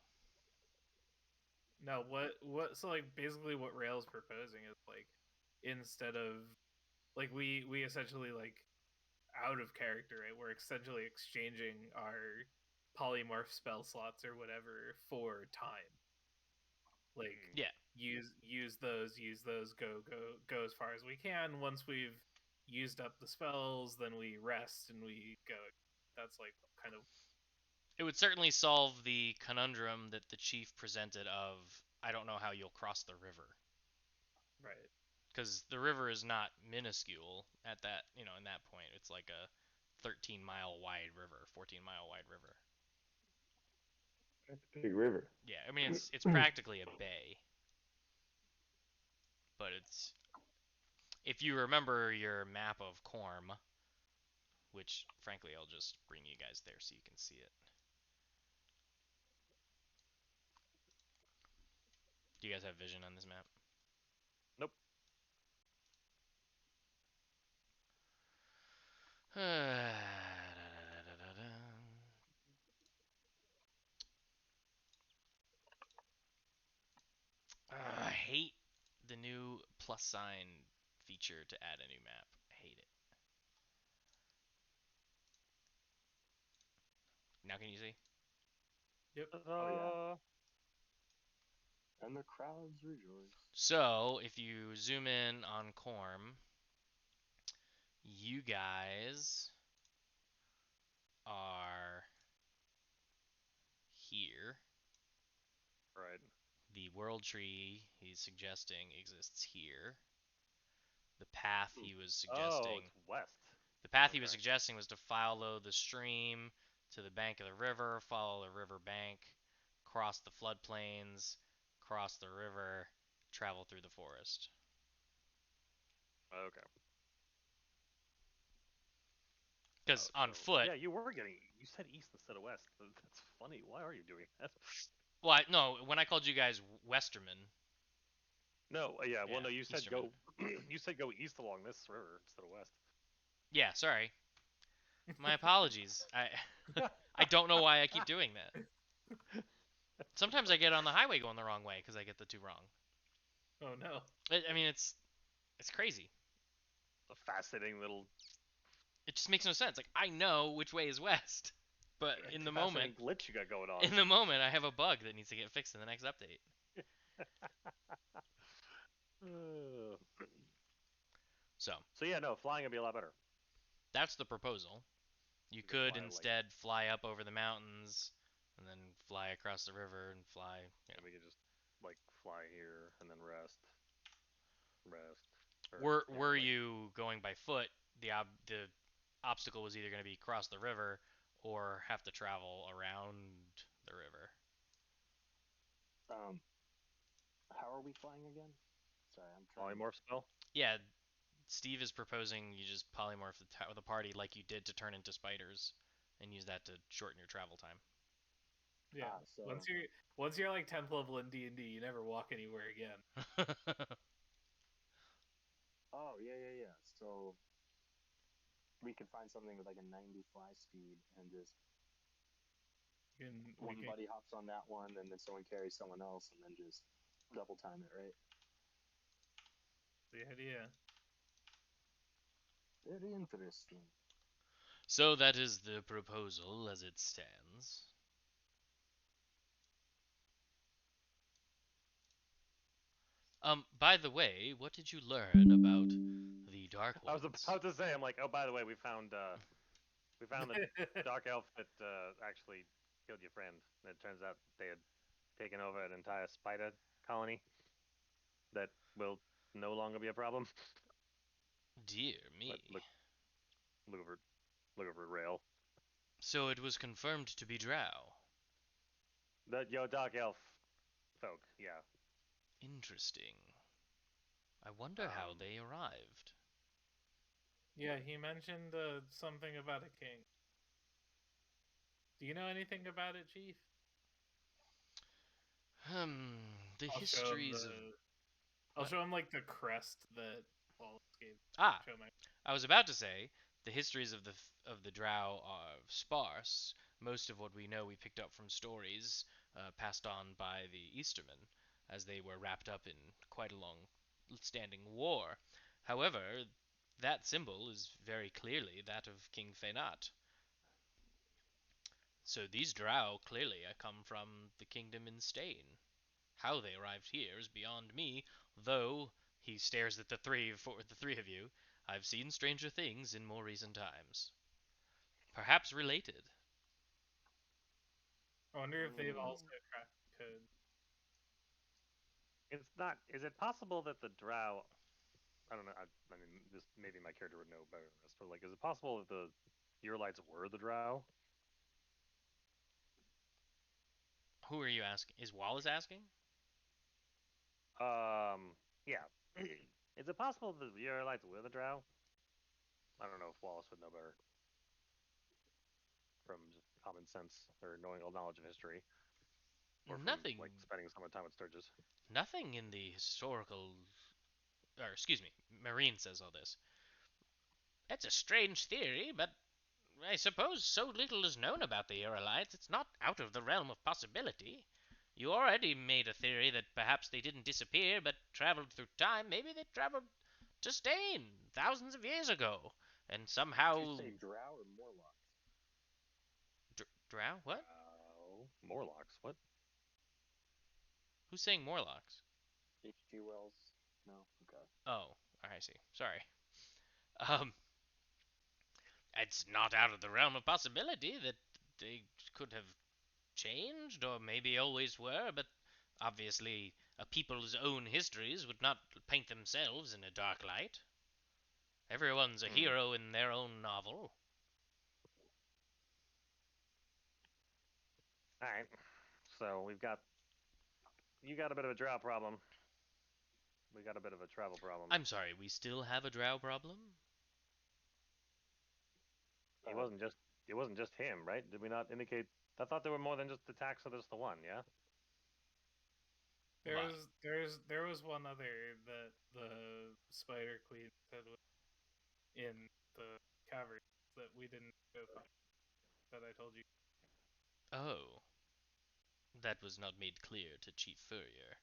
no what so like basically what Rail's proposing is like instead of like we essentially like out of character, right? We're essentially exchanging our polymorph spell slots or whatever for time. Like Yeah. use those, go as far as we can. Once we've used up the spells, then we rest and we go. That's like kind of It would certainly solve the conundrum that the chief presented of I don't know how you'll cross the river. right. Because the river is not minuscule at that, in that point. It's like a 13-mile wide river, 14-mile wide river. That's a big river. Yeah, I mean it's practically a bay, but it's if you remember your map of Corm, which frankly I'll just bring you guys there so you can see it. Do you guys have vision on this map? nope. I hate the new plus sign feature to add a new map. I hate it. Now can you see? Yep. Oh, And the crowds rejoice. So if you zoom in on Corm, you guys are here. Right. The world tree he's suggesting exists here. The path he was Oh, suggesting it's west. The path he was Okay. suggesting was to follow the stream to the bank of the river, follow the river bank, cross the floodplains, cross the river, travel through the forest. Okay. Because on So foot, yeah, you were getting. You said east instead of west. That's funny. Why are you doing that? well, no, when I called you guys Westermen, No. Yeah. Well, yeah, no. You said Eastermen. go. You said go east along this river instead of west. Yeah, sorry. My apologies. I don't know why I keep doing that. Sometimes I get on the highway going the wrong way because I get the two wrong. Oh no. I mean, it's crazy. A fascinating little. It just makes no sense. Like I know which way is west, but It's a fascinating glitch you got going on. I have a bug that needs to get fixed in the next update. Uh, So so yeah, no, flying would be a lot better. that's the proposal. You You could could fly like, instead fly up over the mountains and then fly across the river and fly. and we could just like fly here and then rest, or yeah, Were like you going by foot, the obstacle was either going to be cross the river or have to travel around the river. Um, how are we flying again? Sorry, I'm trying. polymorph spell. Yeah, Steve is proposing you just polymorph the party like you did to turn into spiders and use that to shorten your travel time. Yeah. So Once you're like 10th level in D&D, you never walk anywhere again. oh yeah. So we could find something with like a 90 fly speed and just one buddy hops on that one, and then someone carries someone else, and then just double time it, right? The idea. Very interesting. So that is the proposal as it stands. By the way, what did you learn about the Dark I was Ones? about to say, I'm like, oh, by the way, we found the dark elf that actually killed your friend. And it turns out they had taken over an entire spider colony that will no longer be a problem. Dear me. Look over, look over rail. So it was confirmed to be Drow. Your dark elf folk, yeah. Interesting. I wonder how Um, they arrived. Yeah, he mentioned something about a king. Do you know anything about it, Chief? The I'll show him histories of I'll what? show him like the crest that Wallace gave. Ah, Show my. I was about to say the histories of the Drow are sparse. Most of what we know we picked up from stories passed on by the Eastermen, as they were wrapped up in quite a long-standing war. However, that symbol is very clearly that of King Fenat. So these Drow clearly come from the kingdom in Stain. How they arrived here is beyond me, though he stares at the three of you. I've seen stranger things in more recent times. Perhaps related. I wonder if they've Mm, also cracked the code. it's not. Is it possible that the Drow? I don't know. I mean, this maybe my character would know better than this, but like, is it possible that the Eurolites were the Drow? Who are you asking? Is Wallace asking? Yeah. Is it possible that the Eurolites were the Drow? I don't know if Wallace would know better from just common sense or knowing all knowledge of history, or from like Nothing. spending some time with Sturgis. Nothing in the historical, or excuse me, Marine says all this. That's a strange theory, but I suppose so little is known about the Aerolites, it's not out of the realm of possibility. You already made a theory that perhaps they didn't disappear, but traveled through time. Maybe they traveled to Stain thousands of years ago, and did you somehow say drow or morlocks? Drow? What? Drow Morlocks. What? Who's saying Morlocks? H.G. Wells? No. Okay. Oh, I see. Sorry. Um, it's not out of the realm of possibility that they could have changed, or maybe always were, but obviously a people's own histories would not paint themselves in a dark light. Everyone's a Hmm. hero in their own novel. All right. So you got a bit of a Drow problem. We got a bit of a travel problem. I'm sorry, we still have a drow problem? He Uh, wasn't just it wasn't just him, right? Did we not indicate? I thought there were more than just the tax of just the one. Yeah. What? There was one other that the Spider Queen said was in the cavern that we didn't go find that I told you. Oh, that was not made clear to Chief Furrier.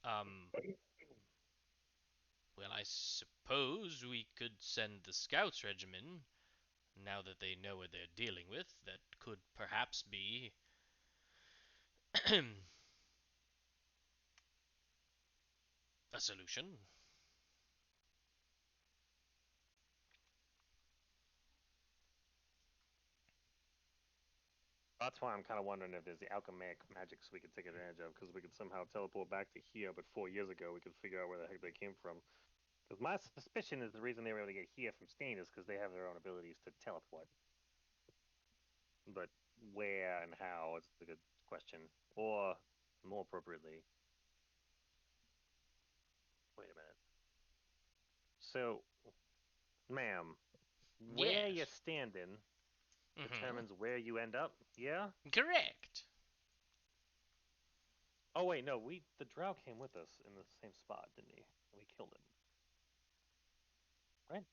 Um, well, I suppose we could send the Scouts Regiment, now that they know what they're dealing with. That could perhaps be a solution. That's why I'm kind of wondering if there's the alchemic magics we could take advantage of, because we could somehow teleport back to here. But 4 years ago, we could figure out where the heck they came from. Because my suspicion is the reason they were able to get here from Stain is because they have their own abilities to teleport. But where and how is a good question. Or more appropriately, wait a minute. So, ma'am, where you're Yes. standing Mm-hmm. determines where you end up. Yeah. Correct. Oh wait, no. The Drow came with us in the same spot, didn't he? We killed him, right?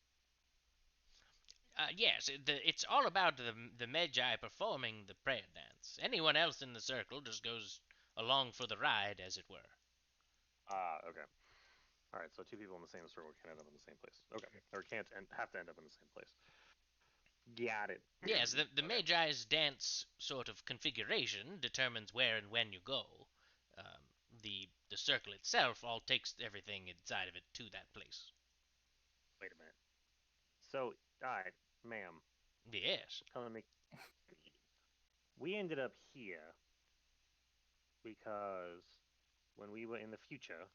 Yes, it's all about the Magi performing the prayer dance. Anyone else in the circle just goes along for the ride, as it were. Ah, okay. All right. So two people in the same circle can end up in the same place. Okay, or can't and have to end up in the same place. Got it. Yes, the Okay. Magi's dance sort of configuration determines where and when you go. The circle itself all takes everything inside of it to that place. Wait a minute. So, all right, ma'am, Yes. telling me we ended up here because when we were in the future,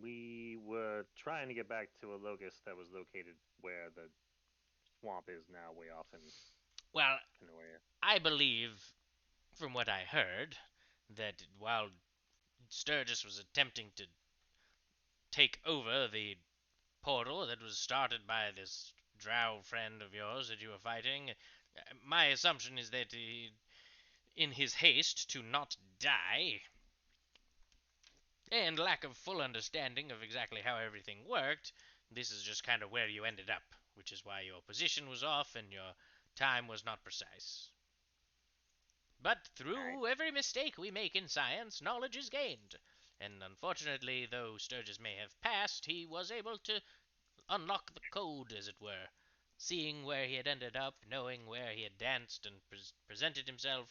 we were trying to get back to a locus that was located where the swamp is now, way off in Well, Canoia. I believe, from what I heard, that while Sturgis was attempting to take over the portal that was started by this drow friend of yours that you were fighting. My assumption is that in his haste to not die, and lack of full understanding of exactly how everything worked, this is just kind of where you ended up, which is why your position was off and your time was not precise. But through every mistake we make in science, knowledge is gained. And unfortunately, though Sturgis may have passed, he was able to unlock the code, as it were. Seeing where he had ended up, knowing where he had danced and presented himself,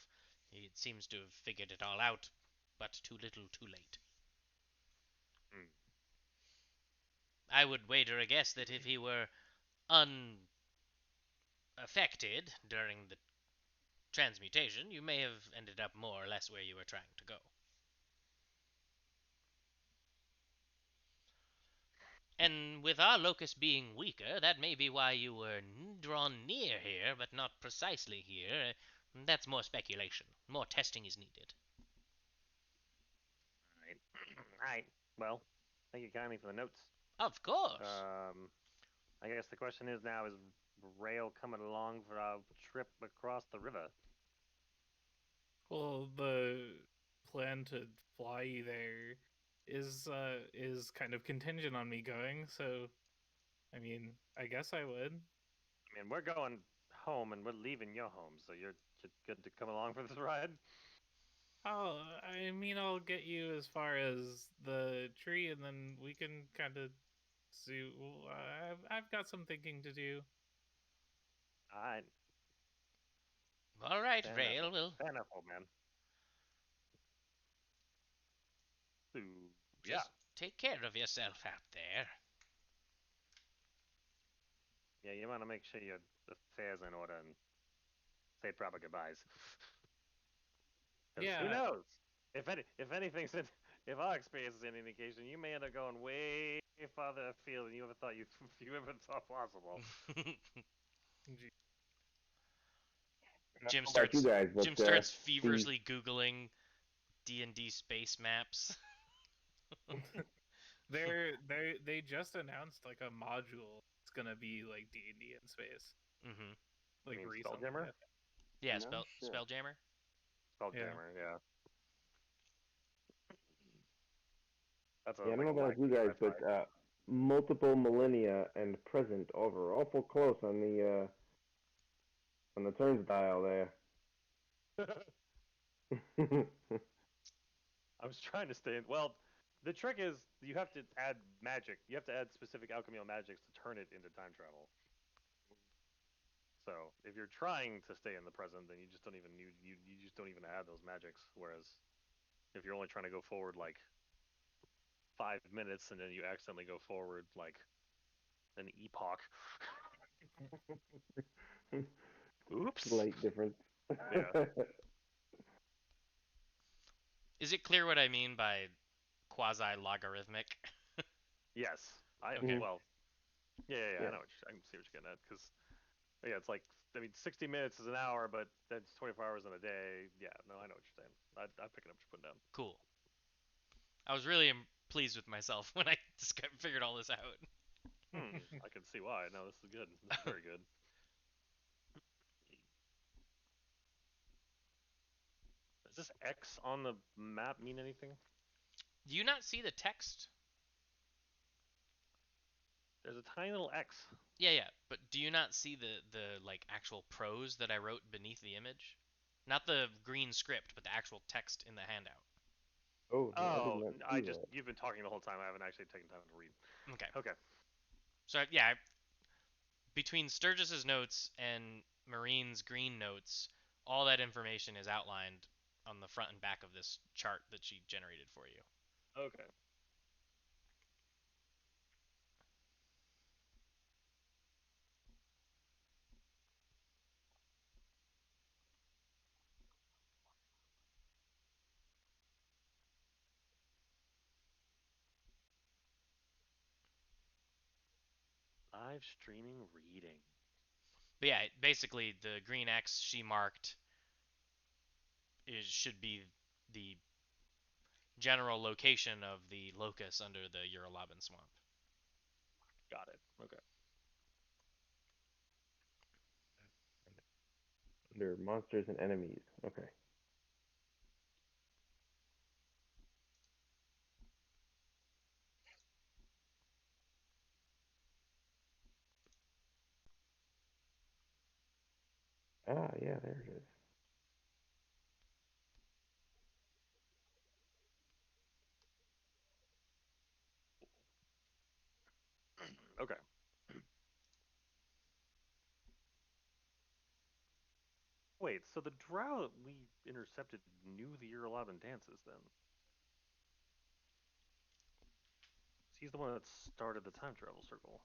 he seems to have figured it all out, but too little too late. Hmm. I would wager a guess that if he were unaffected during the transmutation, you may have ended up more or less where you were trying to go. And with our locus being weaker, that may be why you were drawn near here, but not precisely here. That's more speculation. More testing is needed. Right. Right. Well, thank you kindly for the notes. Of course. I guess the question is now: is Rail coming along for our trip across the river? Well, the plan to fly you there is kind of contingent on me going. So, I mean, I guess I would. I mean, we're going home and we're leaving your home, so you're good to come along for this ride. I mean, I'll get you as far as the tree, and then we can kind of see. I've got some thinking to do. All right. All right, Fair Rail. enough. Well, Fair enough, old man. So, yeah. just take care of yourself out there. Yeah, you want to make sure your affairs in order and say proper goodbyes. Because who Yeah, knows? If anything's in, if our experience is any indication, you may end up going way farther afield than you ever thought you ever thought possible. Jim I don't know about you starts guys, Jim but starts the feverishly googling D&D space maps. they just announced like a module. It's gonna be like D&D in space, Mm-hmm. I like mean, recently. Spelljammer? Yeah, No shit. Spelljammer. Yeah. Spelljammer, yeah. That's a yeah, I don't like know black about you game, guys, I but multiple millennia and present over awful close on the turns dial there. thought. I was trying to stay in. Well, the trick is you have to add magic. You have to add specific alchemical magics to turn it into time travel. So if you're trying to stay in the present, then you just don't even you just don't even add those magics. Whereas if you're only trying to go forward like 5 minutes and then you accidentally go forward like an epoch. Oops. Slight difference. Yeah. Is it clear what I mean by quasi-logarithmic? Yes. I Okay. well. Yeah. I Yeah. know. I can see what you're getting at because yeah, it's like I mean, 60 minutes is an hour, but that's 24 hours in a day. Yeah. No, I know what you're saying. I'm picking up what you're putting down. Cool. I was really pleased with myself when I figured all this out. I can see why. No, this is good. This is very good. Does this X on the map mean anything? Do you not see the text? There's a tiny little X. Yeah, but do you not see the like actual prose that I wrote beneath the image? Not the green script, but the actual text in the handout. Oh, no, I did Oh, not I see just that. you've been talking the whole time. I haven't actually taken time to read. Okay. Okay. So yeah, between Sturgis's notes and Marine's green notes, all that information is outlined on the front and back of this chart that she generated for you. Okay. Live streaming reading. But yeah, basically the green X she marked should be the general location of the locus under the Uralabin swamp. Got it. Okay. Under monsters and enemies. Okay. Ah, yeah, there it is. Okay. Wait, so the drow that we intercepted knew the Uralaban dances then? He's the one that started the time travel circle.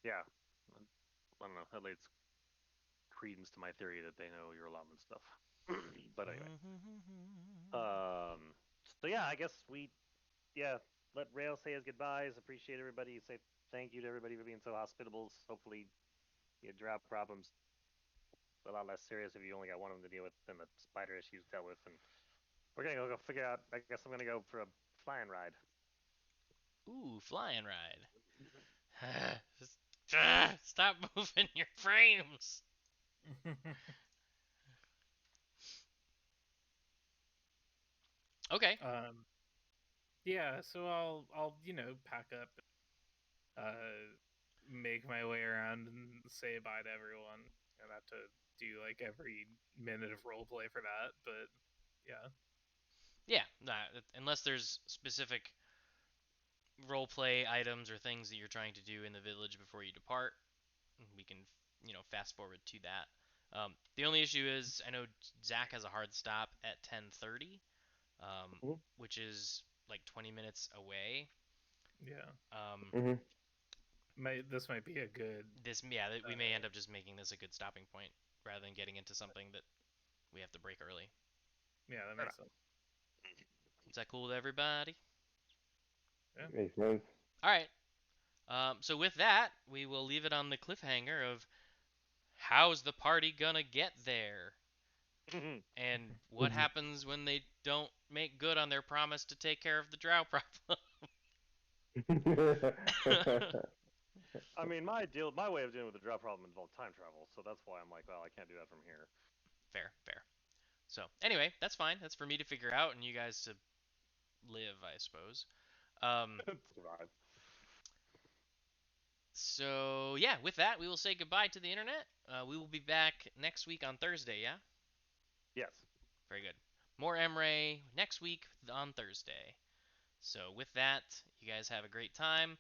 Yeah. I don't know. That leads credence to my theory that they know Uralaban stuff. But anyway. So yeah, I guess let Rail say his goodbyes. Appreciate everybody. Say thank you to everybody for being so hospitable. Hopefully, your drought problems a lot less serious if you only got one of them to deal with than the spider issues dealt with. And we're gonna go figure out. I guess I'm gonna go for a flying ride. Ooh, flying ride. Just, stop moving your frames. Okay. Yeah, so I'll pack up, make my way around and say bye to everyone. And have to do like every minute of roleplay for that, but yeah. Yeah, unless there's specific roleplay items or things that you're trying to do in the village before you depart, we can, fast forward to that. The only issue is I know Zach has a hard stop at 10:30, Mhm. which is like 20 minutes away. Yeah. Mhm. This might be a good. We may end up just making this a good stopping point rather than getting into something that we have to break early. Yeah, that makes sense. Is that cool with everybody? Yeah. Makes sense. All right. So with that, we will leave it on the cliffhanger of how's the party gonna get there, and what happens when they don't make good on their promise to take care of the drow problem. I mean, my way of dealing with the drought problem involved time travel, so that's why I'm like, well, I can't do that from here. Fair, fair. So anyway, that's fine. That's for me to figure out, and you guys to live, I suppose. Survive. So yeah, with that, we will say goodbye to the internet. We will be back next week on Thursday. Yeah. Yes. Very good. More Emrae next week on Thursday. So with that, you guys have a great time.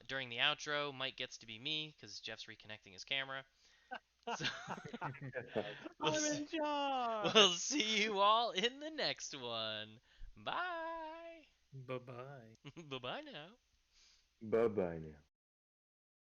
During the outro, Mike gets to be me because Jeff's reconnecting his camera. So we'll, I'm in charge. we'll see you all in the next one. Bye. Bye bye. Bye bye now. Bye bye now.